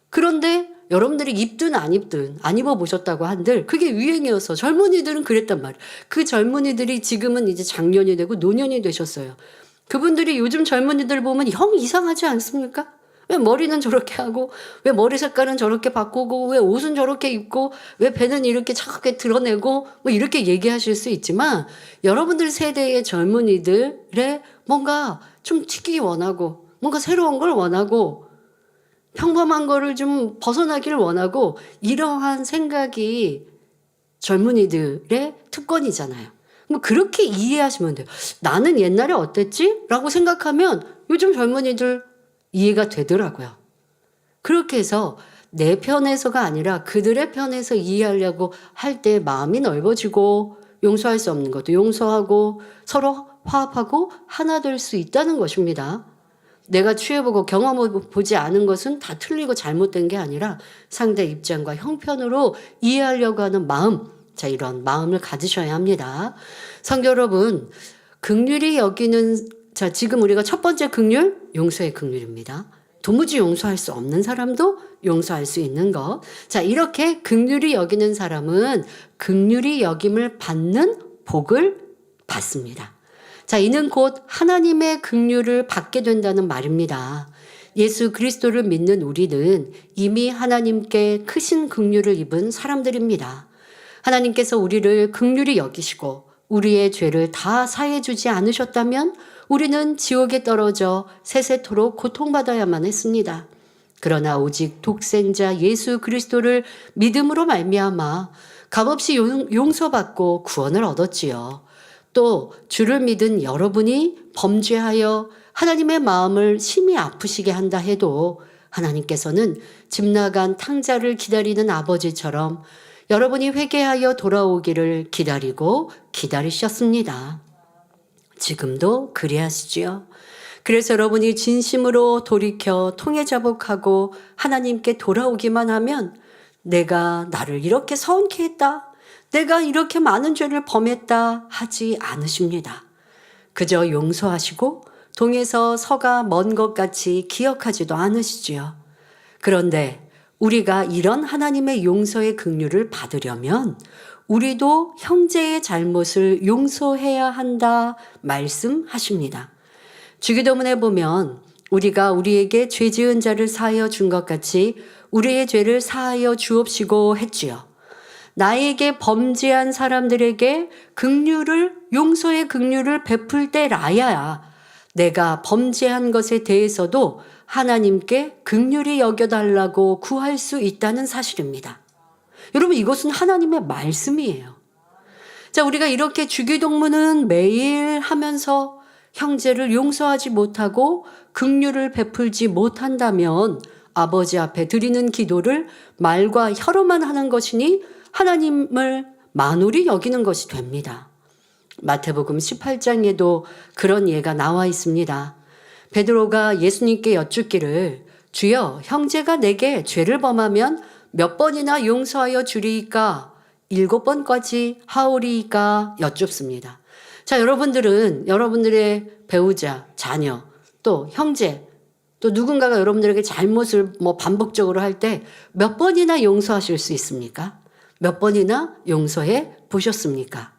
그런데 여러분들이 입든 안 입든 안 입어보셨다고 한들 그게 유행이어서 젊은이들은 그랬단 말이에요. 그 젊은이들이 지금은 이제 장년이 되고 노년이 되셨어요. 그분들이 요즘 젊은이들 보면 형 이상하지 않습니까? 왜 머리는 저렇게 하고 왜 머리 색깔은 저렇게 바꾸고 왜 옷은 저렇게 입고 왜 배는 이렇게 차갑게 드러내고 이렇게 얘기하실 수 있지만 여러분들 세대의 젊은이들의 뭔가 좀 튀기 원하고 뭔가 새로운 걸 원하고 평범한 거를 좀 벗어나기를 원하고 이러한 생각이 젊은이들의 특권이잖아요. 그렇게 이해하시면 돼요. 나는 옛날에 어땠지? 라고 생각하면 요즘 젊은이들 이해가 되더라고요. 그렇게 해서 내 편에서가 아니라 그들의 편에서 이해하려고 할 때 마음이 넓어지고 용서할 수 없는 것도 용서하고 서로 화합하고 하나 될 수 있다는 것입니다. 내가 취해보고 경험해보지 않은 것은 다 틀리고 잘못된 게 아니라 상대 입장과 형편으로 이해하려고 하는 마음, 자, 이런 마음을 가지셔야 합니다. 성도 여러분, 긍휼히 여기는, 자, 지금 우리가 첫 번째 긍휼, 용서의 긍휼입니다. 도무지 용서할 수 없는 사람도 용서할 수 있는 것. 자, 이렇게 긍휼히 여기는 사람은 긍휼히 여김을 받는 복을 받습니다. 자, 이는 곧 하나님의 긍휼을 받게 된다는 말입니다. 예수 그리스도를 믿는 우리는 이미 하나님께 크신 긍휼을 입은 사람들입니다. 하나님께서 우리를 긍휼히 여기시고 우리의 죄를 다 사해 주지 않으셨다면 우리는 지옥에 떨어져 세세토록 고통받아야만 했습니다. 그러나 오직 독생자 예수 그리스도를 믿음으로 말미암아 값없이 용서받고 구원을 얻었지요. 또 주를 믿은 여러분이 범죄하여 하나님의 마음을 심히 아프시게 한다 해도 하나님께서는 집 나간 탕자를 기다리는 아버지처럼 여러분이 회개하여 돌아오기를 기다리고 기다리셨습니다. 지금도 그리하시지요. 그래서 여러분이 진심으로 돌이켜 통회자복하고 하나님께 돌아오기만 하면 내가 나를 이렇게 서운케 했다, 내가 이렇게 많은 죄를 범했다 하지 않으십니다. 그저 용서하시고 동에서 서가 먼 것 같이 기억하지도 않으시지요. 그런데 우리가 이런 하나님의 용서의 긍휼을 받으려면 우리도 형제의 잘못을 용서해야 한다 말씀하십니다. 주기도문에 보면 우리가 우리에게 죄 지은 자를 사하여 준 것 같이 우리의 죄를 사하여 주옵시고 했지요. 나에게 범죄한 사람들에게 긍휼을, 용서의 긍휼을 베풀 때라야 내가 범죄한 것에 대해서도 하나님께 긍휼히 여겨달라고 구할 수 있다는 사실입니다. 여러분, 이것은 하나님의 말씀이에요. 자, 우리가 이렇게 주기도문은 매일 하면서 형제를 용서하지 못하고 긍휼을 베풀지 못한다면 아버지 앞에 드리는 기도를 말과 혀로만 하는 것이니 하나님을 만홀히 여기는 것이 됩니다. 마태복음 18장에도 그런 예가 나와 있습니다. 베드로가 예수님께 여쭙기를 주여, 형제가 내게 죄를 범하면 몇 번이나 용서하여 주리이까? 7번까지 하오리이까? 여쭙습니다. 자, 여러분들은 여러분들의 배우자, 자녀, 또 형제, 또 누군가가 여러분들에게 잘못을 반복적으로 할 때 몇 번이나 용서하실 수 있습니까? 몇 번이나 용서해 보셨습니까?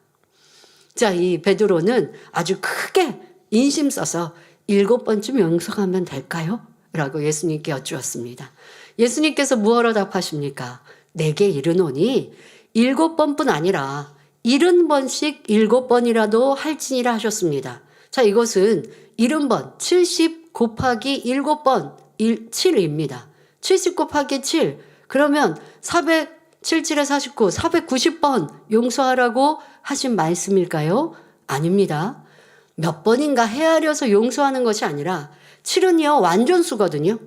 자, 이 베드로는 아주 크게 인심 써서 7번쯤 용서하면 될까요? 라고 예수님께 여쭈었습니다. 예수님께서 무엇로 답하십니까? 내게 이르노니 7번뿐 아니라 70번씩 7번이라도 할지니라 하셨습니다. 자, 이것은 70번, 70 곱하기 7번, 7입니다. 70 곱하기 7, 그러면 477에 49, 490번 용서하라고 하신 말씀일까요? 아닙니다. 몇 번인가 헤아려서 용서하는 것이 아니라 7은요, 완전수거든요.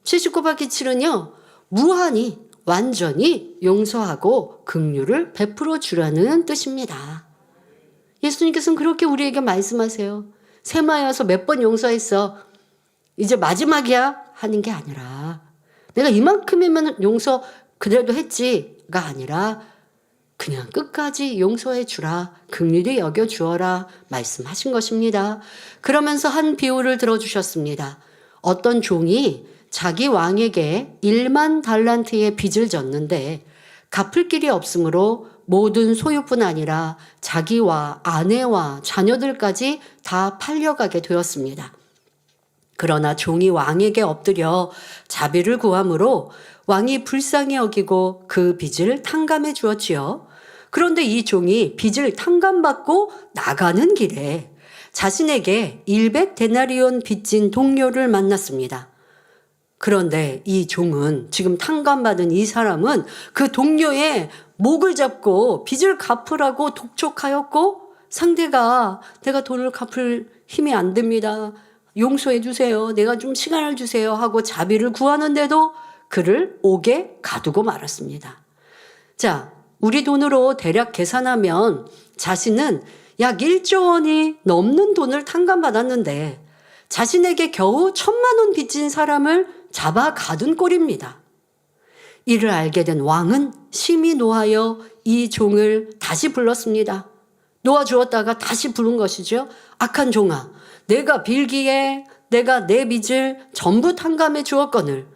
70 곱하기 7은요, 무한히 완전히 용서하고 긍휼을 베풀어 주라는 뜻입니다. 예수님께서는 그렇게 우리에게 말씀하세요. 세마여서 몇 번 용서했어, 이제 마지막이야 하는 게 아니라 내가 이만큼이면 용서 그래도 했지가 아니라 그냥 끝까지 용서해 주라, 긍휼히 여겨 주어라 말씀하신 것입니다. 그러면서 한 비유를 들어주셨습니다. 어떤 종이 자기 왕에게 1만 달란트의 빚을 졌는데 갚을 길이 없으므로 모든 소유뿐 아니라 자기와 아내와 자녀들까지 다 팔려가게 되었습니다. 그러나 종이 왕에게 엎드려 자비를 구함으로 왕이 불쌍히 여기고 그 빚을 탕감해 주었지요. 그런데 이 종이 빚을 탕감받고 나가는 길에 자신에게 100데나리온 빚진 동료를 만났습니다. 그런데 이 종은, 지금 탕감받은 이 사람은 그 동료의 목을 잡고 빚을 갚으라고 독촉하였고, 상대가 내가 돈을 갚을 힘이 안 됩니다, 용서해 주세요. 내가 좀 시간을 주세요 하고 자비를 구하는데도 그를 옥에 가두고 말았습니다. 자, 우리 돈으로 대략 계산하면 자신은 약 1조 원이 넘는 돈을 탕감받았는데 자신에게 겨우 1,000만 원 빚진 사람을 잡아 가둔 꼴입니다. 이를 알게 된 왕은 심히 노하여 이 종을 다시 불렀습니다. 놓아주었다가 다시 부른 것이죠. 악한 종아, 내가 빌기에 내가 내 빚을 전부 탕감해 주었거늘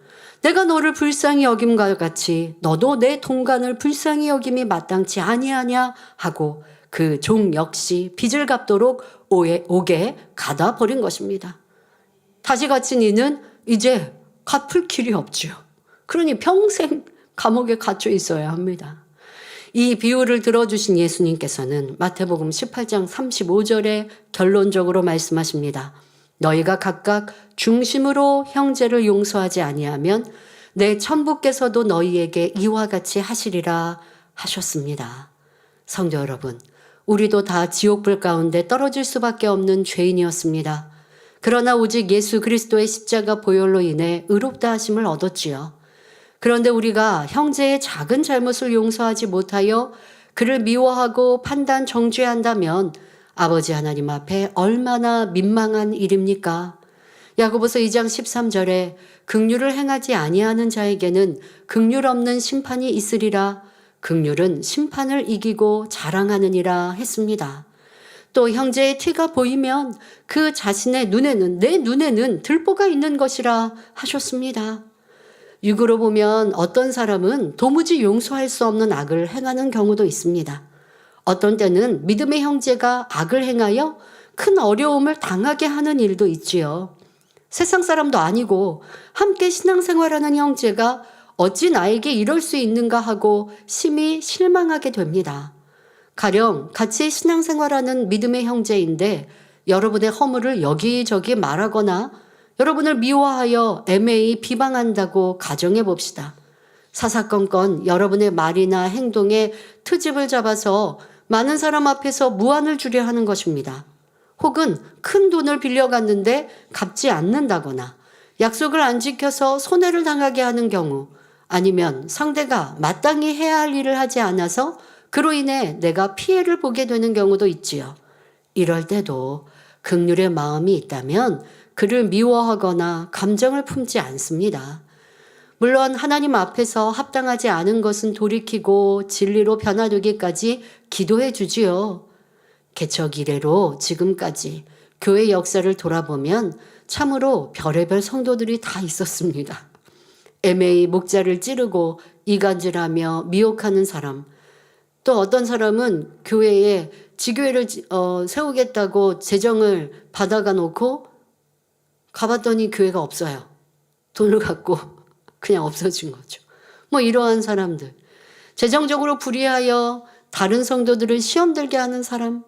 내가 너를 불쌍히 여김과 같이 너도 내 동간을 불쌍히 여김이 마땅치 아니하냐 하고 그 종 역시 빚을 갚도록 옥에 가다 버린 것입니다. 다시 갇힌 이는 이제 갚을 길이 없지요. 그러니 평생 감옥에 갇혀 있어야 합니다. 이 비유를 들어주신 예수님께서는 마태복음 18장 35절에 결론적으로 말씀하십니다. 너희가 각각 중심으로 형제를 용서하지 아니하면 내 천부께서도 너희에게 이와 같이 하시리라 하셨습니다. 성도 여러분, 우리도 다 지옥불 가운데 떨어질 수밖에 없는 죄인이었습니다. 그러나 오직 예수 그리스도의 십자가 보혈로 인해 의롭다 하심을 얻었지요. 그런데 우리가 형제의 작은 잘못을 용서하지 못하여 그를 미워하고 판단 정죄한다면 아버지 하나님 앞에 얼마나 민망한 일입니까? 야고보서 2장 13절에 긍휼을 행하지 아니하는 자에게는 긍휼 없는 심판이 있으리라. 긍휼은 심판을 이기고 자랑하느니라 했습니다. 또 형제의 티가 보이면 그 자신의 눈에는 내 눈에는 들보가 있는 것이라 하셨습니다. 육으로 보면 어떤 사람은 도무지 용서할 수 없는 악을 행하는 경우도 있습니다. 어떤 때는 믿음의 형제가 악을 행하여 큰 어려움을 당하게 하는 일도 있지요. 세상 사람도 아니고 함께 신앙생활하는 형제가 어찌 나에게 이럴 수 있는가 하고 심히 실망하게 됩니다. 가령 같이 신앙생활하는 믿음의 형제인데 여러분의 허물을 여기저기 말하거나 여러분을 미워하여 애매히 비방한다고 가정해 봅시다. 사사건건 여러분의 말이나 행동에 트집을 잡아서 많은 사람 앞에서 무안을 주려 하는 것입니다. 혹은 큰 돈을 빌려갔는데 갚지 않는다거나 약속을 안 지켜서 손해를 당하게 하는 경우, 아니면 상대가 마땅히 해야 할 일을 하지 않아서 그로 인해 내가 피해를 보게 되는 경우도 있지요. 이럴 때도 긍휼의 마음이 있다면 그를 미워하거나 감정을 품지 않습니다. 물론 하나님 앞에서 합당하지 않은 것은 돌이키고 진리로 변화되기까지 기도해 주지요. 개척 이래로 지금까지 교회 역사를 돌아보면 참으로 별의별 성도들이 다 있었습니다. 애매히 목자를 찌르고 이간질하며 미혹하는 사람, 또 어떤 사람은 교회에 지교회를 세우겠다고 재정을 받아가 놓고 가봤더니 교회가 없어요. 돈을 갖고 그냥 없어진 거죠. 뭐 이러한 사람들, 재정적으로 불의하여 다른 성도들을 시험 들게 하는 사람,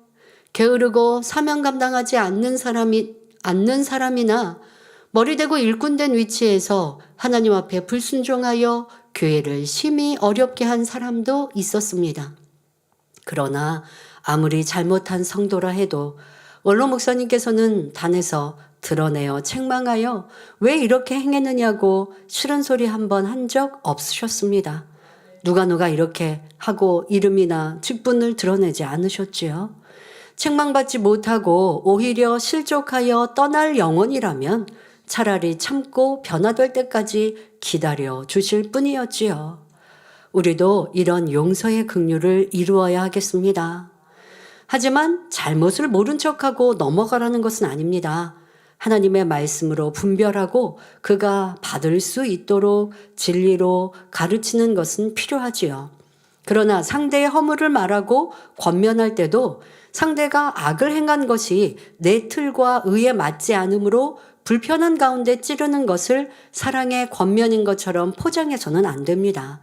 게으르고 사명 감당하지 않는 사람이나 머리대고 일꾼된 위치에서 하나님 앞에 불순종하여 교회를 심히 어렵게 한 사람도 있었습니다. 그러나 아무리 잘못한 성도라 해도 원로 목사님께서는 단에서 드러내어 책망하여 왜 이렇게 행했느냐고 싫은 소리 한 번 한 적 없으셨습니다. 누가 이렇게 하고 이름이나 직분을 드러내지 않으셨지요. 책망받지 못하고 오히려 실족하여 떠날 영혼이라면 차라리 참고 변화될 때까지 기다려 주실 뿐이었지요. 우리도 이런 용서의 긍휼을 이루어야 하겠습니다. 하지만 잘못을 모른 척하고 넘어가라는 것은 아닙니다. 하나님의 말씀으로 분별하고 그가 받을 수 있도록 진리로 가르치는 것은 필요하지요. 그러나 상대의 허물을 말하고 권면할 때도 상대가 악을 행한 것이 내 틀과 의에 맞지 않으므로 불편한 가운데 찌르는 것을 사랑의 권면인 것처럼 포장해서는 안 됩니다.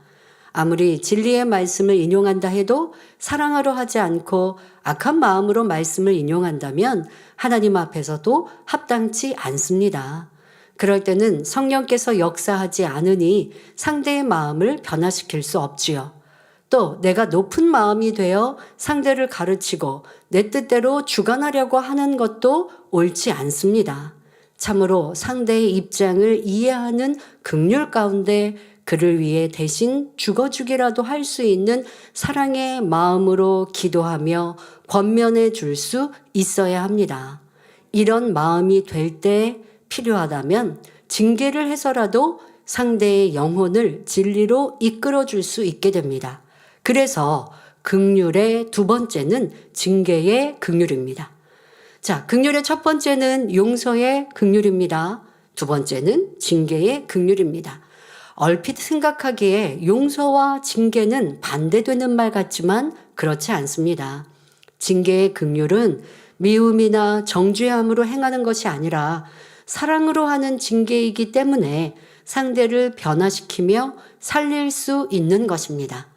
아무리 진리의 말씀을 인용한다 해도 사랑하려 하지 않고 악한 마음으로 말씀을 인용한다면 하나님 앞에서도 합당치 않습니다. 그럴 때는 성령께서 역사하지 않으니 상대의 마음을 변화시킬 수 없지요. 또 내가 높은 마음이 되어 상대를 가르치고 내 뜻대로 주관하려고 하는 것도 옳지 않습니다. 참으로 상대의 입장을 이해하는 긍휼 가운데 그를 위해 대신 죽어주기라도 할 수 있는 사랑의 마음으로 기도하며 권면해 줄 수 있어야 합니다. 이런 마음이 될 때 필요하다면 징계를 해서라도 상대의 영혼을 진리로 이끌어 줄 수 있게 됩니다. 그래서 긍휼의 두 번째는 징계의 긍휼입니다. 자, 긍휼의 첫 번째는 용서의 긍휼입니다. 두 번째는 징계의 긍휼입니다. 얼핏 생각하기에 용서와 징계는 반대되는 말 같지만 그렇지 않습니다. 징계의 긍휼은 미움이나 정죄함으로 행하는 것이 아니라 사랑으로 하는 징계이기 때문에 상대를 변화시키며 살릴 수 있는 것입니다.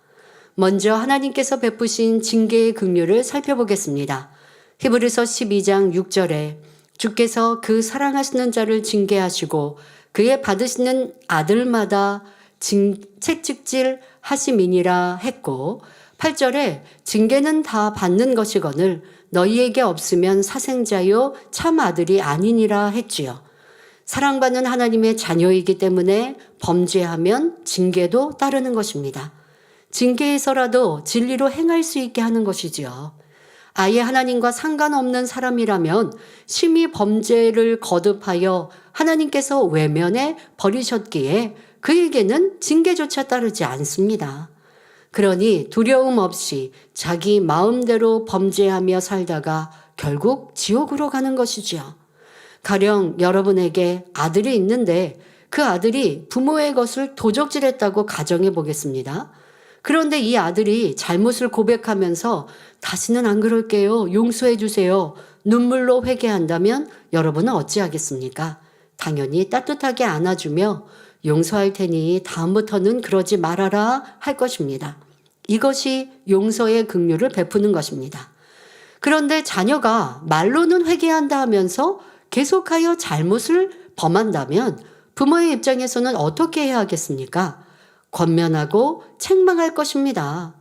먼저 하나님께서 베푸신 징계의 긍휼을 살펴보겠습니다. 히브리서 12장 6절에 주께서 그 사랑하시는 자를 징계하시고 그의 받으시는 아들마다 채찍질 하심이니라 했고 8절에 징계는 다 받는 것이거늘 너희에게 없으면 사생자요 참 아들이 아니니라 했지요. 사랑받는 하나님의 자녀이기 때문에 범죄하면 징계도 따르는 것입니다. 징계해서라도 진리로 행할 수 있게 하는 것이지요. 아예 하나님과 상관없는 사람이라면 심히 범죄를 거듭하여 하나님께서 외면해 버리셨기에 그에게는 징계조차 따르지 않습니다. 그러니 두려움 없이 자기 마음대로 범죄하며 살다가 결국 지옥으로 가는 것이지요. 가령 여러분에게 아들이 있는데 그 아들이 부모의 것을 도적질했다고 가정해 보겠습니다. 그런데 이 아들이 잘못을 고백하면서 다시는 안 그럴게요. 용서해 주세요. 눈물로 회개한다면 여러분은 어찌하겠습니까? 당연히 따뜻하게 안아주며 용서할 테니 다음부터는 그러지 말아라 할 것입니다. 이것이 용서의 긍휼을 베푸는 것입니다. 그런데 자녀가 말로는 회개한다 하면서 계속하여 잘못을 범한다면 부모의 입장에서는 어떻게 해야 하겠습니까? 권면하고 책망할 것입니다.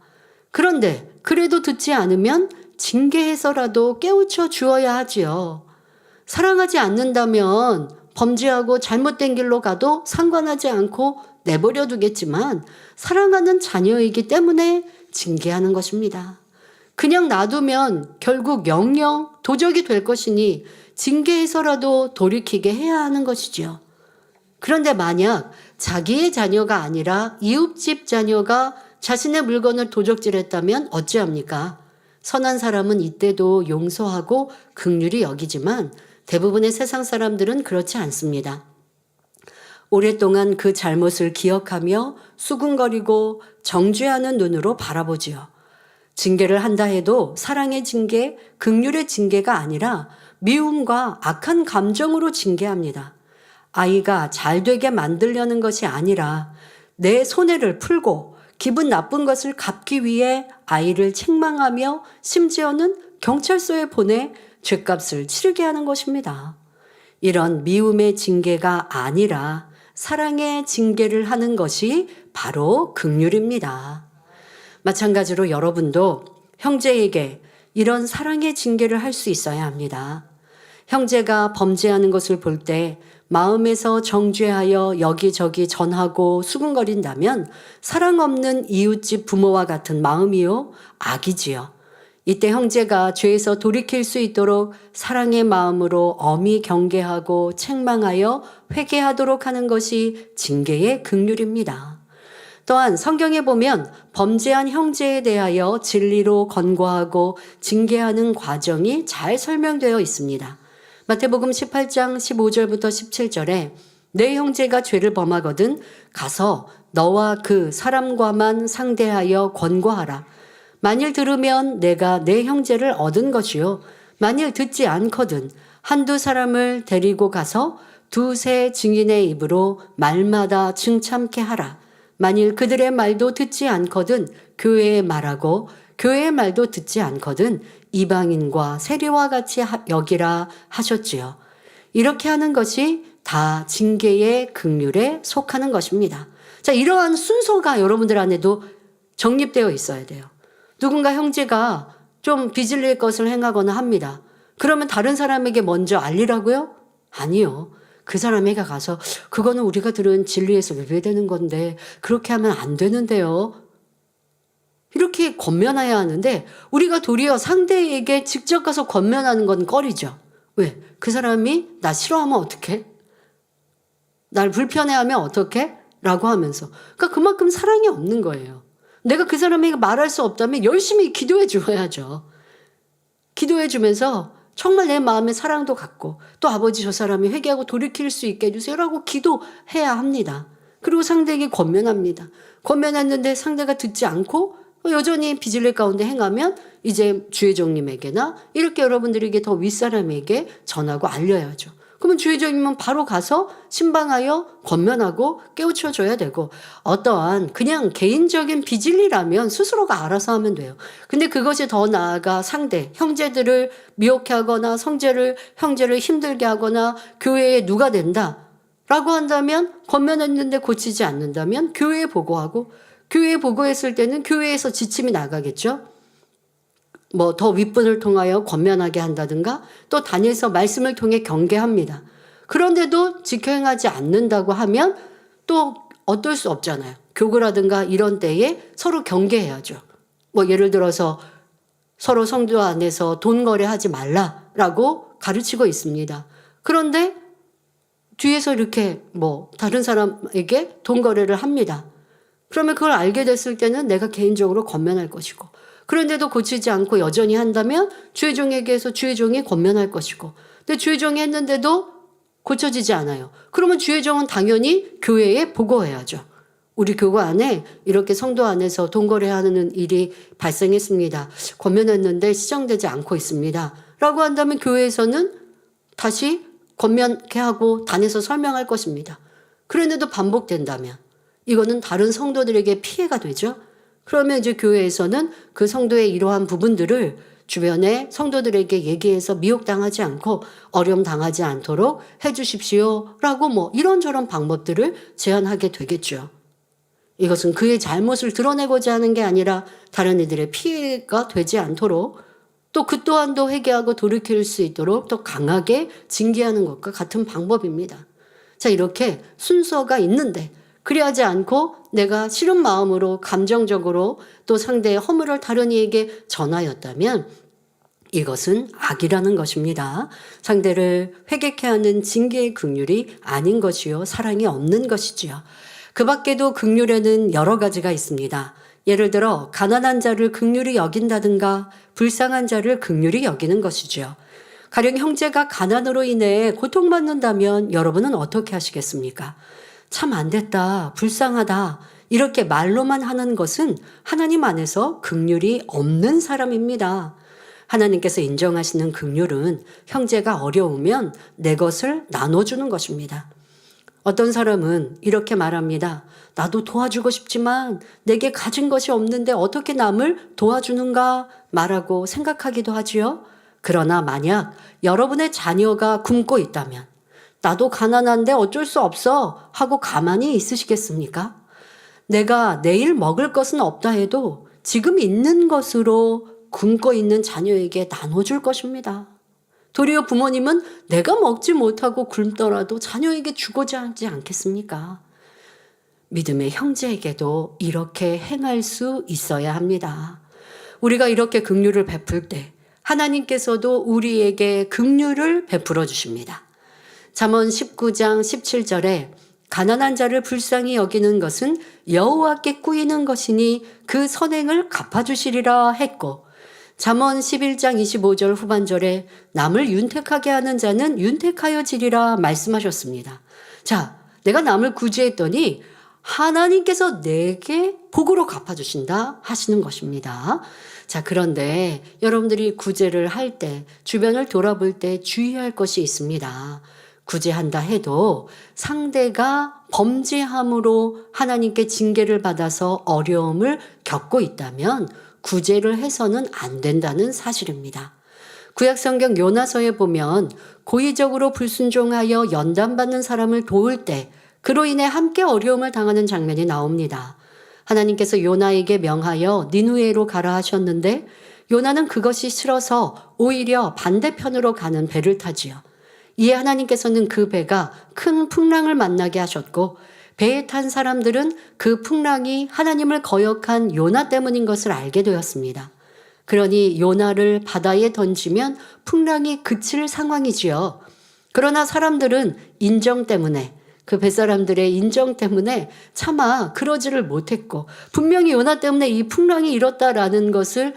그런데 그래도 듣지 않으면 징계해서라도 깨우쳐 주어야 하지요. 사랑하지 않는다면 범죄하고 잘못된 길로 가도 상관하지 않고 내버려 두겠지만 사랑하는 자녀이기 때문에 징계하는 것입니다. 그냥 놔두면 결국 영영 도적이 될 것이니 징계해서라도 돌이키게 해야 하는 것이지요. 그런데 만약 자기의 자녀가 아니라 이웃집 자녀가 자신의 물건을 도적질했다면 어찌합니까? 선한 사람은 이때도 용서하고 긍휼히 여기지만 대부분의 세상 사람들은 그렇지 않습니다. 오랫동안 그 잘못을 기억하며 수군거리고 정죄하는 눈으로 바라보지요. 징계를 한다 해도 사랑의 징계, 긍휼의 징계가 아니라 미움과 악한 감정으로 징계합니다. 아이가 잘 되게 만들려는 것이 아니라 내 손해를 풀고 기분 나쁜 것을 갚기 위해 아이를 책망하며 심지어는 경찰서에 보내 죗값을 치르게 하는 것입니다. 이런 미움의 징계가 아니라 사랑의 징계를 하는 것이 바로 긍휼입니다. 마찬가지로 여러분도 형제에게 이런 사랑의 징계를 할 수 있어야 합니다. 형제가 범죄하는 것을 볼 때 마음에서 정죄하여 여기저기 전하고 수군거린다면 사랑 없는 이웃집 부모와 같은 마음이요 악이지요. 이때 형제가 죄에서 돌이킬 수 있도록 사랑의 마음으로 엄히 경계하고 책망하여 회개하도록 하는 것이 징계의 긍휼입니다. 또한 성경에 보면 범죄한 형제에 대하여 진리로 권고하고 징계하는 과정이 잘 설명되어 있습니다. 마태복음 18장 15절부터 17절에 내 형제가 죄를 범하거든 가서 너와 그 사람과만 상대하여 권고하라. 만일 들으면 내가 내 형제를 얻은 것이요. 만일 듣지 않거든 한두 사람을 데리고 가서 두세 증인의 입으로 말마다 증참케 하라. 만일 그들의 말도 듣지 않거든 교회의 말하고 교회의 말도 듣지 않거든 이방인과 세리와 같이 여기라 하셨지요. 이렇게 하는 것이 다 징계의 긍휼에 속하는 것입니다. 자, 이러한 순서가 여러분들 안에도 정립되어 있어야 돼요. 누군가 형제가 좀 빚을 낼 것을 행하거나 합니다. 그러면 다른 사람에게 먼저 알리라고요? 아니요. 그 사람에게 가서 그거는 우리가 들은 진리에서 위배되는 건데 그렇게 하면 안 되는데요. 이렇게 권면해야 하는데 우리가 도리어 상대에게 직접 가서 권면하는 건 꺼리죠. 왜? 그 사람이 나 싫어하면 어떡해? 날 불편해하면 어떡해? 라고 하면서. 그러니까 그만큼 사랑이 없는 거예요. 내가 그 사람에게 말할 수 없다면 열심히 기도해 줘야죠. 기도해 주면서 정말 내 마음에 사랑도 갖고 또 아버지 저 사람이 회개하고 돌이킬 수 있게 해주세요라고 기도해야 합니다. 그리고 상대에게 권면합니다. 권면했는데 상대가 듣지 않고 여전히 비질릴 가운데 행하면 이제 주회장님에게나 이렇게 여러분들에게 더 윗사람에게 전하고 알려야죠. 그러면 주회장님은 바로 가서 신방하여 권면하고 깨우쳐줘야 되고 어떠한 그냥 개인적인 비질리라면 스스로가 알아서 하면 돼요. 근데 그것이 더 나아가 상대, 형제들을 미혹해 하거나 형제를 힘들게 하거나 교회에 누가 된다 라고 한다면 권면했는데 고치지 않는다면 교회에 보고하고 교회에 보고했을 때는 교회에서 지침이 나가겠죠. 뭐 더 윗분을 통하여 권면하게 한다든가 또 단에서 말씀을 통해 경계합니다. 그런데도 지켜 행하지 않는다고 하면 또 어떨 수 없잖아요. 교구라든가 이런 때에 서로 경계해야죠. 뭐 예를 들어서 서로 성도 안에서 돈 거래하지 말라라고 가르치고 있습니다. 그런데 뒤에서 이렇게 뭐 다른 사람에게 돈 거래를 합니다. 그러면 그걸 알게 됐을 때는 내가 개인적으로 권면할 것이고 그런데도 고치지 않고 여전히 한다면 주회종에게서 주회종이 권면할 것이고 근데 주회종이 했는데도 고쳐지지 않아요. 그러면 주회종은 당연히 교회에 보고해야죠. 우리 교구 안에 이렇게 성도 안에서 돈 거래하는 일이 발생했습니다. 권면했는데 시정되지 않고 있습니다. 라고 한다면 교회에서는 다시 권면케 하고 단에서 설명할 것입니다. 그런데도 반복된다면 이거는 다른 성도들에게 피해가 되죠. 그러면 이제 교회에서는 그 성도의 이러한 부분들을 주변의 성도들에게 얘기해서 미혹당하지 않고 어려움 당하지 않도록 해주십시오라고 뭐 이런저런 방법들을 제안하게 되겠죠. 이것은 그의 잘못을 드러내고자 하는 게 아니라 다른 이들의 피해가 되지 않도록 또 그 또한도 회개하고 돌이킬 수 있도록 더 강하게 징계하는 것과 같은 방법입니다. 자, 이렇게 순서가 있는데 그리하지 않고 내가 싫은 마음으로 감정적으로 또 상대의 허물을 다른 이에게 전하였다면 이것은 악이라는 것입니다. 상대를 회개케 하는 징계의 긍휼이 아닌 것이요 사랑이 없는 것이지요. 그 밖에도 긍휼에는 여러 가지가 있습니다. 예를 들어 가난한 자를 긍휼히 여긴다든가 불쌍한 자를 긍휼히 여기는 것이죠. 가령 형제가 가난으로 인해 고통받는다면 여러분은 어떻게 하시겠습니까? 참 안 됐다, 불쌍하다 이렇게 말로만 하는 것은 하나님 안에서 긍휼이 없는 사람입니다. 하나님께서 인정하시는 긍휼은 형제가 어려우면 내 것을 나눠주는 것입니다. 어떤 사람은 이렇게 말합니다. 나도 도와주고 싶지만 내게 가진 것이 없는데 어떻게 남을 도와주는가 말하고 생각하기도 하지요. 그러나 만약 여러분의 자녀가 굶고 있다면 나도 가난한데 어쩔 수 없어 하고 가만히 있으시겠습니까? 내가 내일 먹을 것은 없다 해도 지금 있는 것으로 굶고 있는 자녀에게 나눠줄 것입니다. 도리어 부모님은 내가 먹지 못하고 굶더라도 자녀에게 주고자 하지 않겠습니까? 믿음의 형제에게도 이렇게 행할 수 있어야 합니다. 우리가 이렇게 긍휼을 베풀 때 하나님께서도 우리에게 긍휼을 베풀어 주십니다. 잠언 19장 17절에 가난한 자를 불쌍히 여기는 것은 여호와께 꾸이는 것이니 그 선행을 갚아주시리라 했고 잠언 11장 25절 후반절에 남을 윤택하게 하는 자는 윤택하여지리라 말씀하셨습니다. 자, 내가 남을 구제했더니 하나님께서 내게 복으로 갚아주신다 하시는 것입니다. 자, 그런데 여러분들이 구제를 할 때, 주변을 돌아볼 때 주의할 것이 있습니다. 구제한다 해도 상대가 범죄함으로 하나님께 징계를 받아서 어려움을 겪고 있다면 구제를 해서는 안 된다는 사실입니다. 구약성경 요나서에 보면 고의적으로 불순종하여 연단받는 사람을 도울 때 그로 인해 함께 어려움을 당하는 장면이 나옵니다. 하나님께서 요나에게 명하여 니누에로 가라 하셨는데 요나는 그것이 싫어서 오히려 반대편으로 가는 배를 타지요. 이에 하나님께서는 그 배가 큰 풍랑을 만나게 하셨고 배에 탄 사람들은 그 풍랑이 하나님을 거역한 요나 때문인 것을 알게 되었습니다. 그러니 요나를 바다에 던지면 풍랑이 그칠 상황이지요. 그러나 사람들은 인정 때문에, 그 뱃사람들의 인정 때문에 차마 그러지를 못했고, 분명히 요나 때문에 이 풍랑이 일었다라는 것을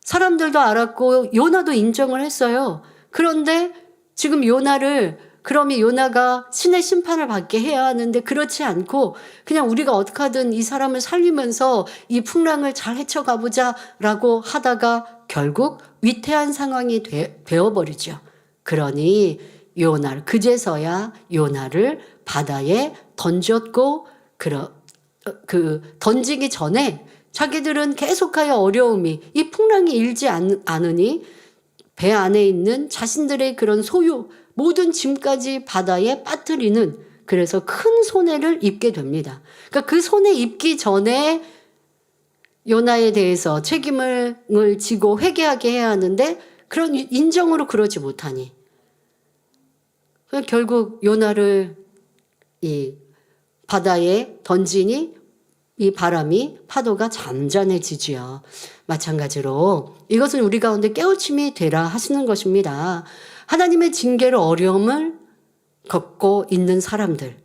사람들도 알았고 요나도 인정을 했어요. 그런데 지금 요나를, 그러면 요나가 신의 심판을 받게 해야 하는데 그렇지 않고 그냥 우리가 어떻게 하든 이 사람을 살리면서 이 풍랑을 잘 헤쳐가보자 라고 하다가 결국 위태한 상황이 되어버리죠. 그러니 요나를, 그제서야 요나를 바다에 던졌고, 던지기 전에 자기들은 계속하여 어려움이, 이 풍랑이 일지 않으니 배 안에 있는 자신들의 그런 소유, 모든 짐까지 바다에 빠뜨리는, 그래서 큰 손해를 입게 됩니다. 그러니까 그 손해 입기 전에 요나에 대해서 책임을 지고 회개하게 해야 하는데 그런 인정으로 그러지 못하니 결국 요나를 이 바다에 던지니 이 바람이, 파도가 잠잠해지지요. 마찬가지로 이것은 우리 가운데 깨우침이 되라 하시는 것입니다. 하나님의 징계로 어려움을 겪고 있는 사람들,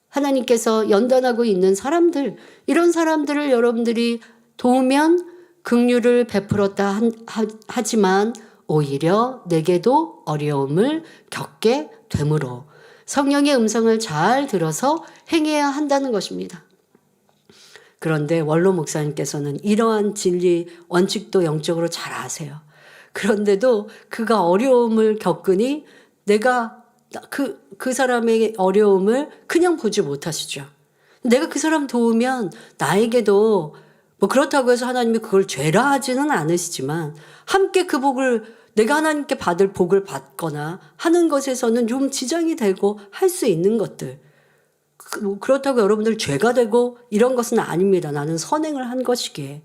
하나님께서 연단하고 있는 사람들, 이런 사람들을 여러분들이 도우면 긍휼을 베풀었다 하지만 오히려 내게도 어려움을 겪게 되므로 성령의 음성을 잘 들어서 행해야 한다는 것입니다. 그런데 원로 목사님께서는 이러한 진리 원칙도 영적으로 잘 아세요. 그런데도 그가 어려움을 겪으니 내가 그 사람의 어려움을 그냥 보지 못하시죠. 내가 그 사람 도우면 나에게도, 뭐 그렇다고 해서 하나님이 그걸 죄라 하지는 않으시지만 함께 그 복을, 내가 하나님께 받을 복을 받거나 하는 것에서는 좀 지장이 되고 할 수 있는 것들, 그렇다고 여러분들 죄가 되고 이런 것은 아닙니다. 나는 선행을 한 것이기에.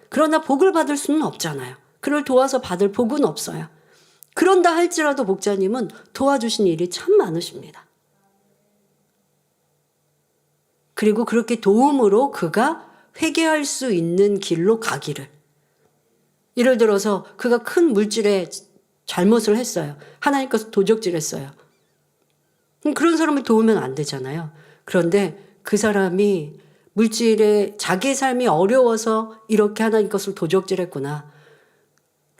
그러나 복을 받을 수는 없잖아요. 그를 도와서 받을 복은 없어요. 그런다 할지라도 목자님은 도와주신 일이 참 많으십니다. 그리고 그렇게 도움으로 그가 회개할 수 있는 길로 가기를. 예를 들어서 그가 큰 물질에 잘못을 했어요. 하나님께서 도적질했어요. 그런 사람을 도우면 안 되잖아요. 그런데 그 사람이 물질에 자기의 삶이 어려워서 이렇게 하나님 것을 도적질했구나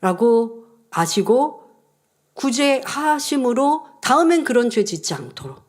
라고 아시고 구제하심으로 다음엔 그런 죄 짓지 않도록.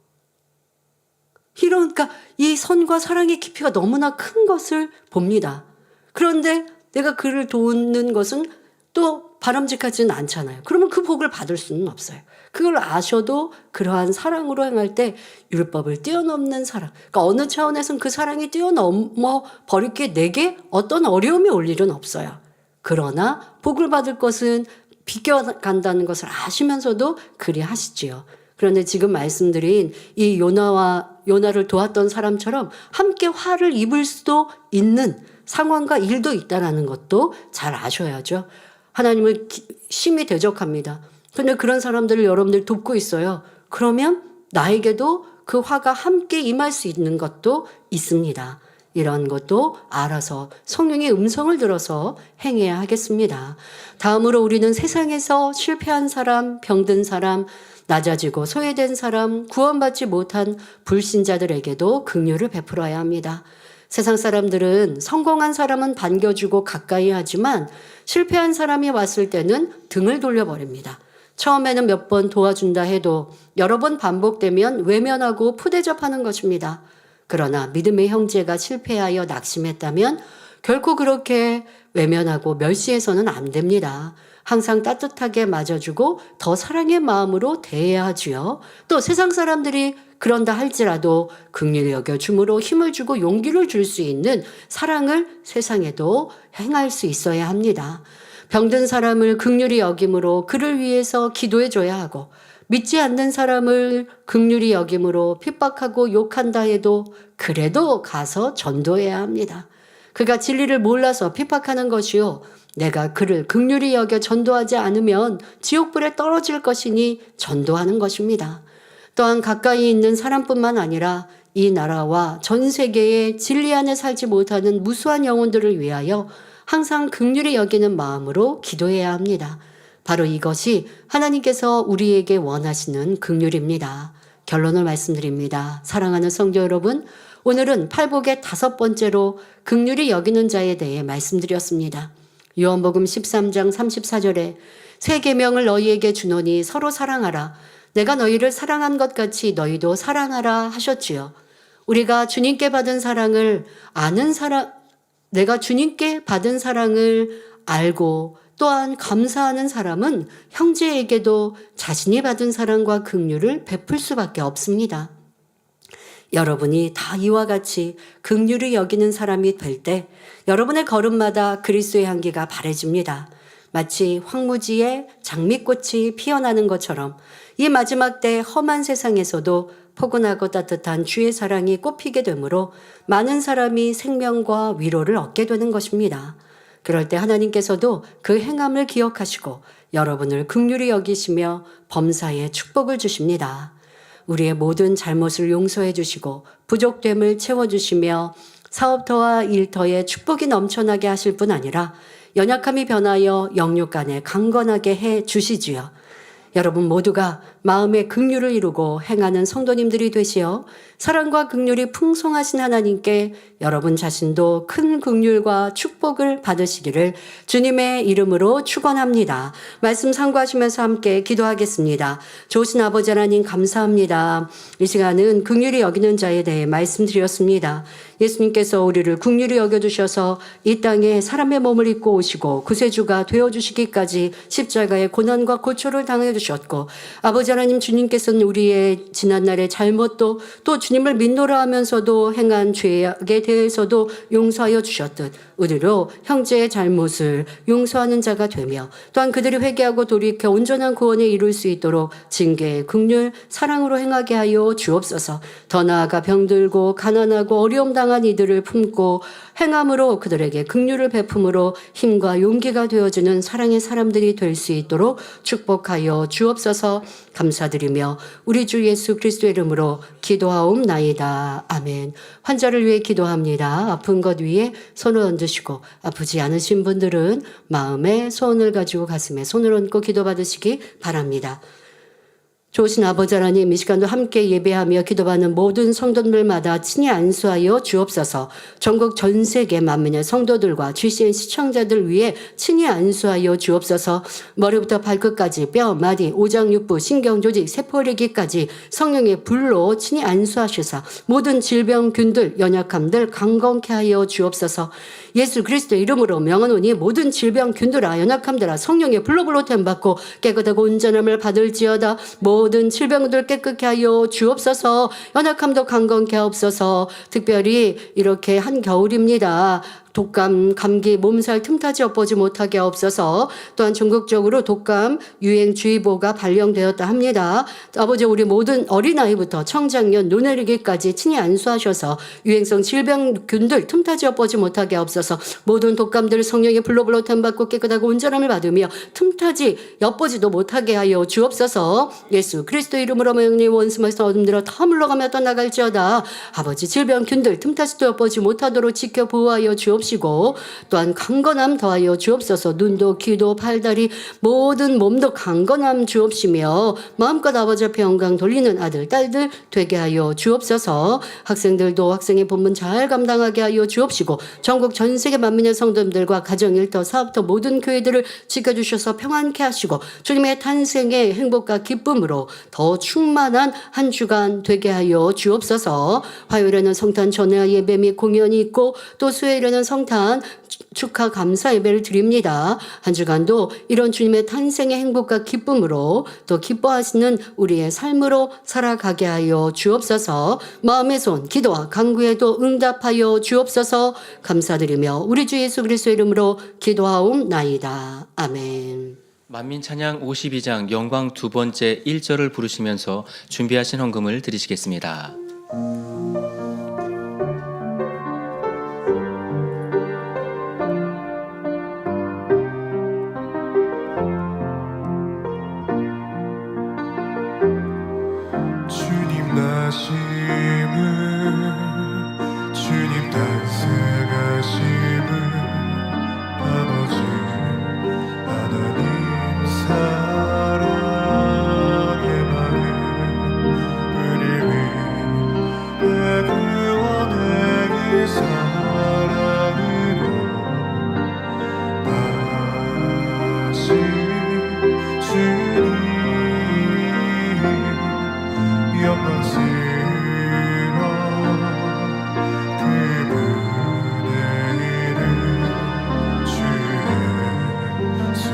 그러니까 이 선과 사랑의 깊이가 너무나 큰 것을 봅니다. 그런데 내가 그를 도우는 것은 또 바람직하지는 않잖아요. 그러면 그 복을 받을 수는 없어요. 그걸 아셔도 그러한 사랑으로 행할 때 율법을 뛰어넘는 사랑, 그러니까 어느 차원에서는 그 사랑이 뛰어넘어 버릴 게 내게 어떤 어려움이 올 일은 없어요. 그러나 복을 받을 것은 비껴간다는 것을 아시면서도 그리 하시지요. 그런데 지금 말씀드린 이 요나를 도왔던 사람처럼 함께 화를 입을 수도 있는 상황과 일도 있다는 것도 잘 아셔야죠. 하나님을 심히 대적합니다. 그런데 그런 사람들을 여러분들 돕고 있어요. 그러면 나에게도 그 화가 함께 임할 수 있는 것도 있습니다. 이런 것도 알아서 성령의 음성을 들어서 행해야 하겠습니다. 다음으로 우리는 세상에서 실패한 사람, 병든 사람, 낮아지고 소외된 사람, 구원받지 못한 불신자들에게도 긍휼을 베풀어야 합니다. 세상 사람들은 성공한 사람은 반겨주고 가까이 하지만 실패한 사람이 왔을 때는 등을 돌려버립니다. 처음에는 몇 번 도와준다 해도 여러 번 반복되면 외면하고 푸대접하는 것입니다. 그러나 믿음의 형제가 실패하여 낙심했다면 결코 그렇게 외면하고 멸시해서는 안 됩니다. 항상 따뜻하게 맞아주고 더 사랑의 마음으로 대해야 하지요. 또 세상 사람들이 그런다 할지라도 긍휼히 여겨줌으로 힘을 주고 용기를 줄 수 있는 사랑을 세상에도 행할 수 있어야 합니다. 병든 사람을 긍휼히 여김으로 그를 위해서 기도해 줘야 하고 믿지 않는 사람을 긍휼히 여김으로 핍박하고 욕한다 해도 그래도 가서 전도해야 합니다. 그가 진리를 몰라서 핍박하는 것이요 내가 그를 긍휼히 여겨 전도하지 않으면 지옥불에 떨어질 것이니 전도하는 것입니다. 또한 가까이 있는 사람뿐만 아니라 이 나라와 전 세계에 진리 안에 살지 못하는 무수한 영혼들을 위하여 항상 긍휼히 여기는 마음으로 기도해야 합니다. 바로 이것이 하나님께서 우리에게 원하시는 긍휼입니다. 결론을 말씀드립니다. 사랑하는 성도 여러분, 오늘은 팔복의 5번째로 긍휼히 여기는 자에 대해 말씀드렸습니다. 요한복음 13장 34절에 새 계명을 너희에게 주노니 서로 사랑하라. 내가 너희를 사랑한 것 같이 너희도 사랑하라 하셨지요. 우리가 주님께 받은 사랑을 내가 주님께 받은 사랑을 알고 또한 감사하는 사람은 형제에게도 자신이 받은 사랑과 긍휼을 베풀 수밖에 없습니다. 여러분이 다 이와 같이 긍휼히 여기는 사람이 될 때 여러분의 걸음마다 그리스도의 향기가 바래집니다. 마치 황무지에 장미꽃이 피어나는 것처럼 이 마지막 때 험한 세상에서도 포근하고 따뜻한 주의 사랑이 꽃피게 되므로 많은 사람이 생명과 위로를 얻게 되는 것입니다. 그럴 때 하나님께서도 그 행함을 기억하시고 여러분을 긍휼히 여기시며 범사에 축복을 주십니다. 우리의 모든 잘못을 용서해 주시고 부족됨을 채워주시며 사업터와 일터에 축복이 넘쳐나게 하실 뿐 아니라 연약함이 변하여 영육 간에 강건하게 해 주시지요. 여러분 모두가 마음의 긍휼을 이루고 행하는 성도님들이 되시어 사랑과 긍휼이 풍성하신 하나님께 여러분 자신도 큰 긍휼과 축복을 받으시기를 주님의 이름으로 축원합니다. 말씀 참고하시면서 함께 기도하겠습니다. 좋으신 아버지 하나님 감사합니다. 이 시간은 긍휼히 여기는 자에 대해 말씀드렸습니다. 예수님께서 우리를 긍휼히 여겨주셔서 이 땅에 사람의 몸을 입고 오시고 구세주가 되어주시기까지 십자가의 고난과 고초를 당해주셨고 아버지 하나님 주님께서는 우리의 지난날의 잘못도 또 주님을 믿노라 하면서도 행한 죄악에 대해서도 용서하여 주셨듯 우리로 형제의 잘못을 용서하는 자가 되며 또한 그들이 회개하고 돌이켜 온전한 구원에 이룰 수 있도록 징계, 긍휼, 사랑으로 행하게 하여 주옵소서. 더 나아가 병들고 가난하고 어려움 당한 이들을 품고 행함으로 그들에게 긍휼을 베품으로 힘과 용기가 되어주는 사랑의 사람들이 될 수 있도록 축복하여 주옵소서. 감사드리며 우리 주 예수 그리스도의 이름으로 기도하옵나이다. 아멘. 환자를 위해 기도합니다. 아픈 것 위에 손을 얹으시고 아프지 않으신 분들은 마음에 손을 가지고 가슴에 손을 얹고 기도받으시기 바랍니다. 좋으신 아버지 하나님 이 시간도 함께 예배하며 기도받는 모든 성도들마다 친히 안수하여 주옵소서. 전국 전 세계 만민의 성도들과 GCN 시청자들 위해 친히 안수하여 주옵소서. 머리부터 발끝까지 뼈, 마디, 오장, 육부, 신경, 조직, 세포리기까지 성령의 불로 친히 안수하셔서 모든 질병균들, 연약함들 강건케 하여 주옵소서. 예수 그리스도의 이름으로 명하노니 모든 질병균들아 연약함들아 성령의 불로 템받고 깨끗하고 온전함을 받을지어다. 모든 질병들 깨끗게 하여 주옵소서. 연약함도 강건케 하옵소서. 특별히 이렇게 한겨울입니다. 독감, 감기, 몸살 틈타지 엿보지 못하게 하옵소서. 또한 전국적으로 독감 유행주의보가 발령되었다 합니다. 아버지 우리 모든 어린아이부터 청장년, 노내리기까지 친히 안수하셔서 유행성 질병균들 틈타지 엿보지 못하게 하옵소서. 모든 독감들 성령의 불로 템받고 깨끗하고 온전함을 받으며 틈타지 엿보지도 못하게 하여 주옵소서. 예수 그리스도 이름으로 명령 원수마에서 어둠들어 다 물러가며 떠나갈지어다. 아버지 질병균들 틈타지도 엿보지 못하도록 지켜 보호하여 주옵소서. 또한 강건함 더하여 주옵소서. 눈도 귀도 팔다리 모든 몸도 강건함 주옵시며 마음껏 아버지 앞에 영광 돌리는 아들 딸들 되게 하여 주옵소서. 학생들도 학생의 본분 잘 감당하게 하여 주옵시고 전국 전 세계 만민의 성도들과 가정 일터 사업터 모든 교회들을 지켜주셔서 평안케 하시고 주님의 탄생의 행복과 기쁨으로 더 충만한 한 주간 되게 하여 주옵소서. 화요일에는 성탄 전회 예배 및 공연이 있고 또 수요일에는 성탄 축하 감사 예배를 드립니다. 한 주간도 이런 주님의 탄생의 행복과 기쁨으로 또 기뻐하시는 우리의 삶으로 살아가게 하여 주옵소서. 마음의 손 기도와 간구에도 응답하여 주옵소서. 감사드리며 우리 주 예수 그리스도의 이름으로 기도하옵나이다. 아멘. 만민찬양 52장 영광 2번째 1절을 부르시면서 준비하신 헌금을 드리시겠습니다. 다스가심을 주님 다스가심을 아버지 하나님 사랑의 마음 우리 위해 구원하기 사랑으로 다시 주님 영광스러워 그분의 이름 주 예수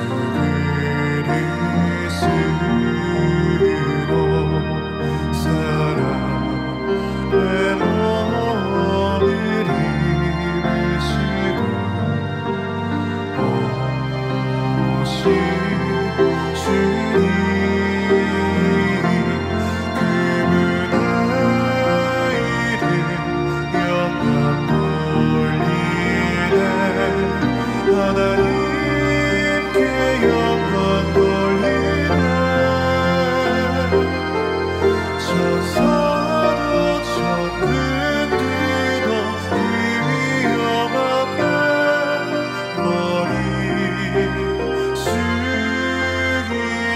그리스도 사랑의 몸을 입으시고 오신 주님 하나님께 영광 돌리네 천사도 천군들도 이 위험 앞에 머리 숙이네.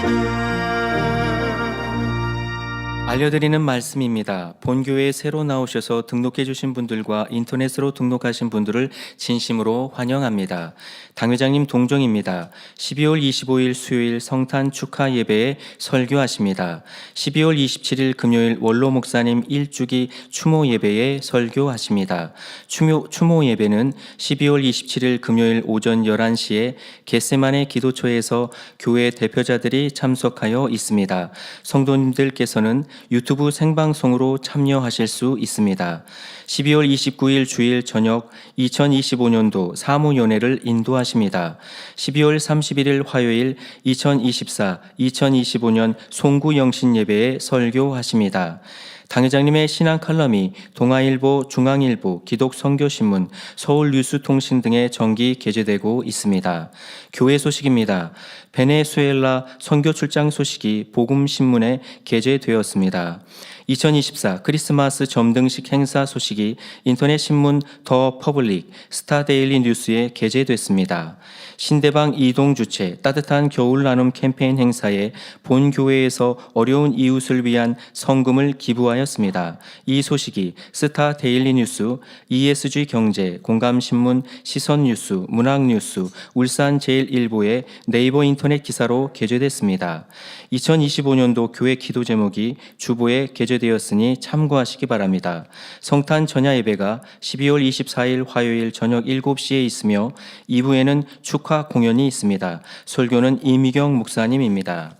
알려드리는 말씀입니다. 본교회에 새로 나오셔서 등록해 주신 분들과 인터넷으로 등록하신 분들을 진심으로 환영합니다. 당회장님 동정입니다. 12월 25일 수요일 성탄 축하 예배에 설교하십니다. 12월 27일 금요일 원로 목사님 1주기 추모 예배에 설교하십니다. 추모 예배는 12월 27일 금요일 오전 11시에 겟세마네 기도처에서 교회 대표자들이 참석하여 있습니다. 성도님들께서는 유튜브 생방송으로 참여하실 수 있습니다. 12월 29일 주일 저녁 2025년도 사무연회를 인도하십니다. 12월 31일 화요일 2024-2025년 송구영신 예배에 설교하십니다. 당회장님의 신앙 칼럼이 동아일보, 중앙일보, 기독선교신문, 서울뉴스통신 등의 정기 게재되고 있습니다. 교회 소식입니다. 베네수엘라 선교 출장 소식이 복음신문에 게재되었습니다. 2024 크리스마스 점등식 행사 소식이 인터넷 신문 더 퍼블릭, 스타데일리 뉴스에 게재됐습니다. 신대방 이동 주최 따뜻한 겨울 나눔 캠페인 행사에 본 교회에서 어려운 이웃을 위한 성금을 기부하였습니다. 이 소식이 스타 데일리 뉴스, ESG 경제, 공감신문, 시선 뉴스, 문학 뉴스, 울산 제일일보의 네이버 인터넷 기사로 게재됐습니다. 2025년도 교회 기도 제목이 주보에 게재되었으니 참고하시기 바랍니다. 성탄 전야 예배가 12월 24일 화요일 저녁 7시에 있으며 2부에는 축하 공연이 있습니다. 설교는 이미경 목사님입니다.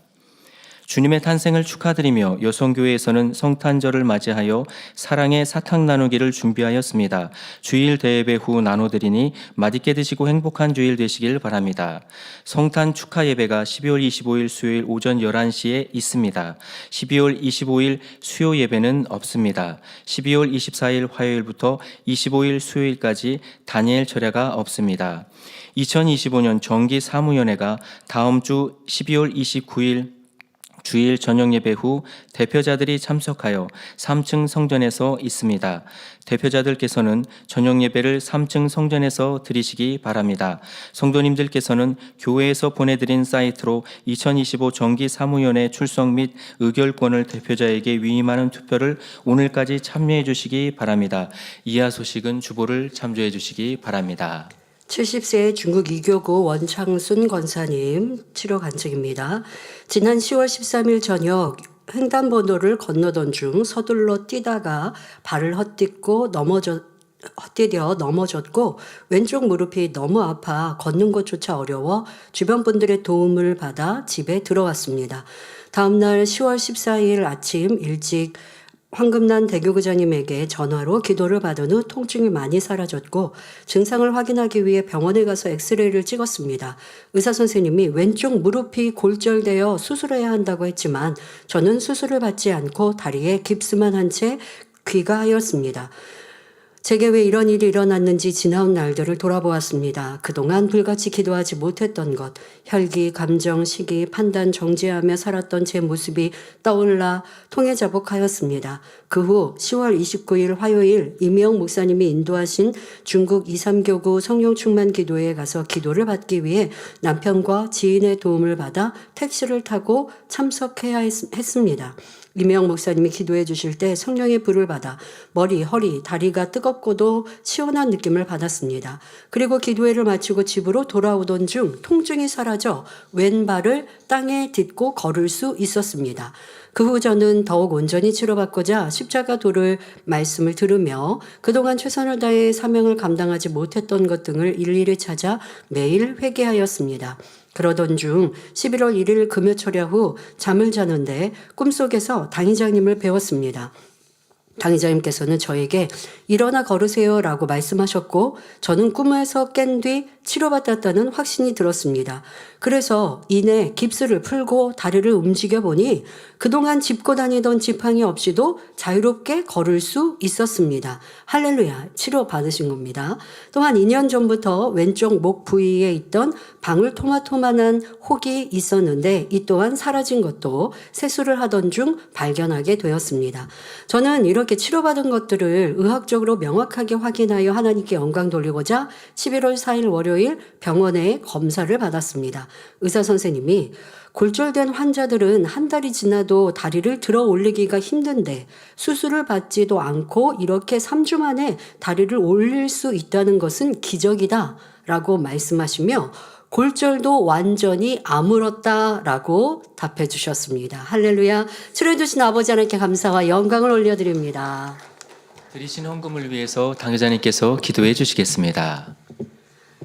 주님의 탄생을 축하드리며 여성교회에서는 성탄절을 맞이하여 사랑의 사탕 나누기를 준비하였습니다. 주일 대예배 후 나눠드리니 맛있게 드시고 행복한 주일 되시길 바랍니다. 성탄 축하 예배가 12월 25일 수요일 오전 11시에 있습니다. 12월 25일 수요 예배는 없습니다. 12월 24일 화요일부터 25일 수요일까지 다니엘 철야가 없습니다. 2025년 정기 사무연회가 다음 주 12월 29일 주일 저녁 예배 후 대표자들이 참석하여 3층 성전에서 있습니다. 대표자들께서는 저녁 예배를 3층 성전에서 드리시기 바랍니다. 성도님들께서는 교회에서 보내드린 사이트로 2025 정기 사무연회 출석 및 의결권을 대표자에게 위임하는 투표를 오늘까지 참여해 주시기 바랍니다. 이하 소식은 주보를 참조해 주시기 바랍니다. 70세 중국 이교구 원창순 권사님 치료 간증입니다. 지난 10월 13일 저녁 횡단보도를 건너던 중 서둘러 뛰다가 발을 헛디뎌 넘어졌고 왼쪽 무릎이 너무 아파 걷는 것조차 어려워 주변 분들의 도움을 받아 집에 들어왔습니다. 다음 날 10월 14일 아침 일찍 황금난 대교구장님에게 전화로 기도를 받은 후 통증이 많이 사라졌고 증상을 확인하기 위해 병원에 가서 엑스레이를 찍었습니다. 의사 선생님이 왼쪽 무릎이 골절되어 수술해야 한다고 했지만 저는 수술을 받지 않고 다리에 깁스만 한 채 귀가하였습니다. 제게 왜 이런 일이 일어났는지 지나온 날들을 돌아보았습니다. 그동안 불같이 기도하지 못했던 것, 혈기, 감정, 시기, 판단, 정죄하며 살았던 제 모습이 떠올라 통해자복하였습니다. 그 후 10월 29일 화요일 이미영 목사님이 인도하신 중국 2.3교구 성령 충만 기도회에 가서 기도를 받기 위해 남편과 지인의 도움을 받아 택시를 타고 참석해야 했습니다. 이명 목사님이 기도해 주실 때 성령의 불을 받아 머리, 허리, 다리가 뜨겁고도 시원한 느낌을 받았습니다. 그리고 기도회를 마치고 집으로 돌아오던 중 통증이 사라져 왼발을 땅에 딛고 걸을 수 있었습니다. 그 후 저는 더욱 온전히 치료받고자 십자가 도를 말씀을 들으며 그동안 최선을 다해 사명을 감당하지 못했던 것 등을 일일이 찾아 매일 회개하였습니다. 그러던 중 11월 1일 금요 철야 후 잠을 자는데 꿈속에서 당의자님을 배웠습니다. 당의자님께서는 저에게 일어나 걸으세요라고 말씀하셨고 저는 꿈에서 깬 뒤 치료받았다는 확신이 들었습니다. 그래서 이내 깁스를 풀고 다리를 움직여 보니 그동안 짚고 다니던 지팡이 없이도 자유롭게 걸을 수 있었습니다. 할렐루야, 치료받으신 겁니다. 또한 2년 전부터 왼쪽 목 부위에 있던 방울토마토만한 혹이 있었는데 이 또한 사라진 것도 세수를 하던 중 발견하게 되었습니다. 저는 이렇게 치료받은 것들을 의학적으로 명확하게 확인하여 하나님께 영광 돌리고자 11월 4일 월요일 병원에 검사를 받았습니다. 의사 선생님이 골절된 환자들은 한 달이 지나도 다리를 들어 올리기가 힘든데 수술을 받지도 않고 이렇게 3주 만에 다리를 올릴 수 있다는 것은 기적이다 라고 말씀하시며 골절도 완전히 아물었다라고 답해 주셨습니다. 할렐루야. 치료해 주신 아버지 하나님께 감사와 영광을 올려드립니다. 드리신 헌금을 위해서 당회자님께서 기도해 주시겠습니다.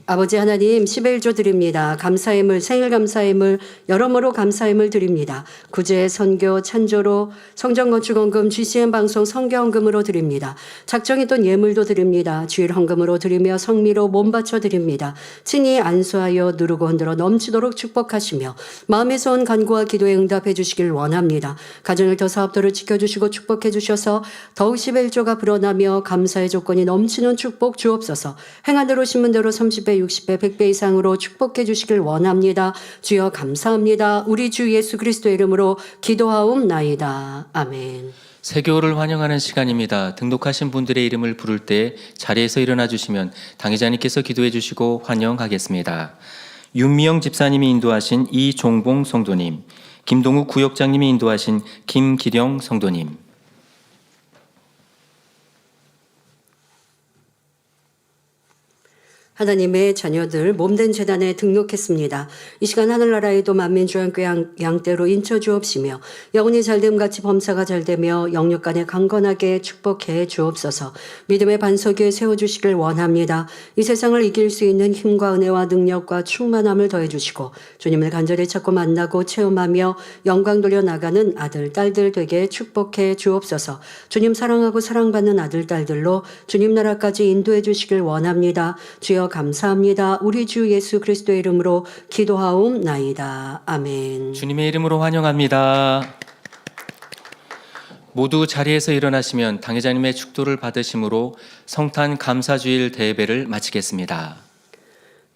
아버지 하나님 11조 드립니다. 감사의물, 생일 감사의물, 여러모로 감사의물 드립니다. 구제, 선교, 찬조로, 성전건축헌금, GCN 방송 성교헌금으로 드립니다. 작정했던 예물도 드립니다. 주일 헌금으로 드리며 성미로 몸 바쳐 드립니다. 친히 안수하여 누르고 흔들어 넘치도록 축복하시며 마음에서 온 간구와 기도에 응답해 주시길 원합니다. 가정을 더 사업도를 지켜주시고 축복해 주셔서 더욱 11조가 불어나며 감사의 조건이 넘치는 축복 주옵소서. 행한 대로 신문 대로 30배 60배 100배 이상으로 축복해 주시길 원합니다. 주여 감사합니다. 우리 주 예수 그리스도의 이름으로 기도하옵나이다. 아멘. 세교를 환영하는 시간입니다. 등록하신 분들의 이름을 부를 때 자리에서 일어나 주시면 당회자님께서 기도해 주시고 환영하겠습니다. 윤미영 집사님이 인도하신 이종봉 성도님, 김동욱 구역장님이 인도하신 김기령 성도님, 하나님의 자녀들 몸된 재단에 등록했습니다. 이 시간 하늘나라에도 만민주 함께 양떼로 인쳐 주옵시며 영혼이 잘됨 같이 범사가 잘되며 영육간에 강건하게 축복해 주옵소서. 믿음의 반석 위에 세워주시길 원합니다. 이 세상을 이길 수 있는 힘과 은혜와 능력과 충만함을 더해주시고 주님을 간절히 찾고 만나고 체험하며 영광 돌려 나가는 아들 딸들 되게 축복해 주옵소서. 주님 사랑하고 사랑받는 아들 딸들로 주님 나라까지 인도해 주시길 원합니다. 주여 감사합니다. 우리 주 예수 그리스도의 이름으로 기도하옵나이다. 아멘. 주님의 이름으로 환영합니다. 모두 자리에서 일어나시면 당회자님의 축도를 받으심으로 성탄 감사주일 대예배를 마치겠습니다.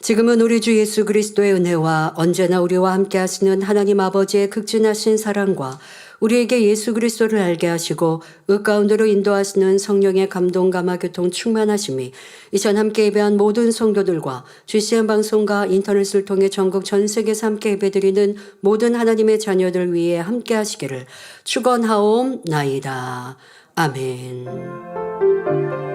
지금은 우리 주 예수 그리스도의 은혜와 언제나 우리와 함께 하시는 하나님 아버지의 극진하신 사랑과 우리에게 예수 그리스도를 알게 하시고 의 가운데로 인도하시는 성령의 감동 감화 교통 충만하심이 이전 함께 예배한 모든 성도들과 GCN 방송과 인터넷을 통해 전국 전 세계에서 함께 예배드리는 모든 하나님의 자녀들 위해 함께 하시기를 축원하옵나이다. 아멘.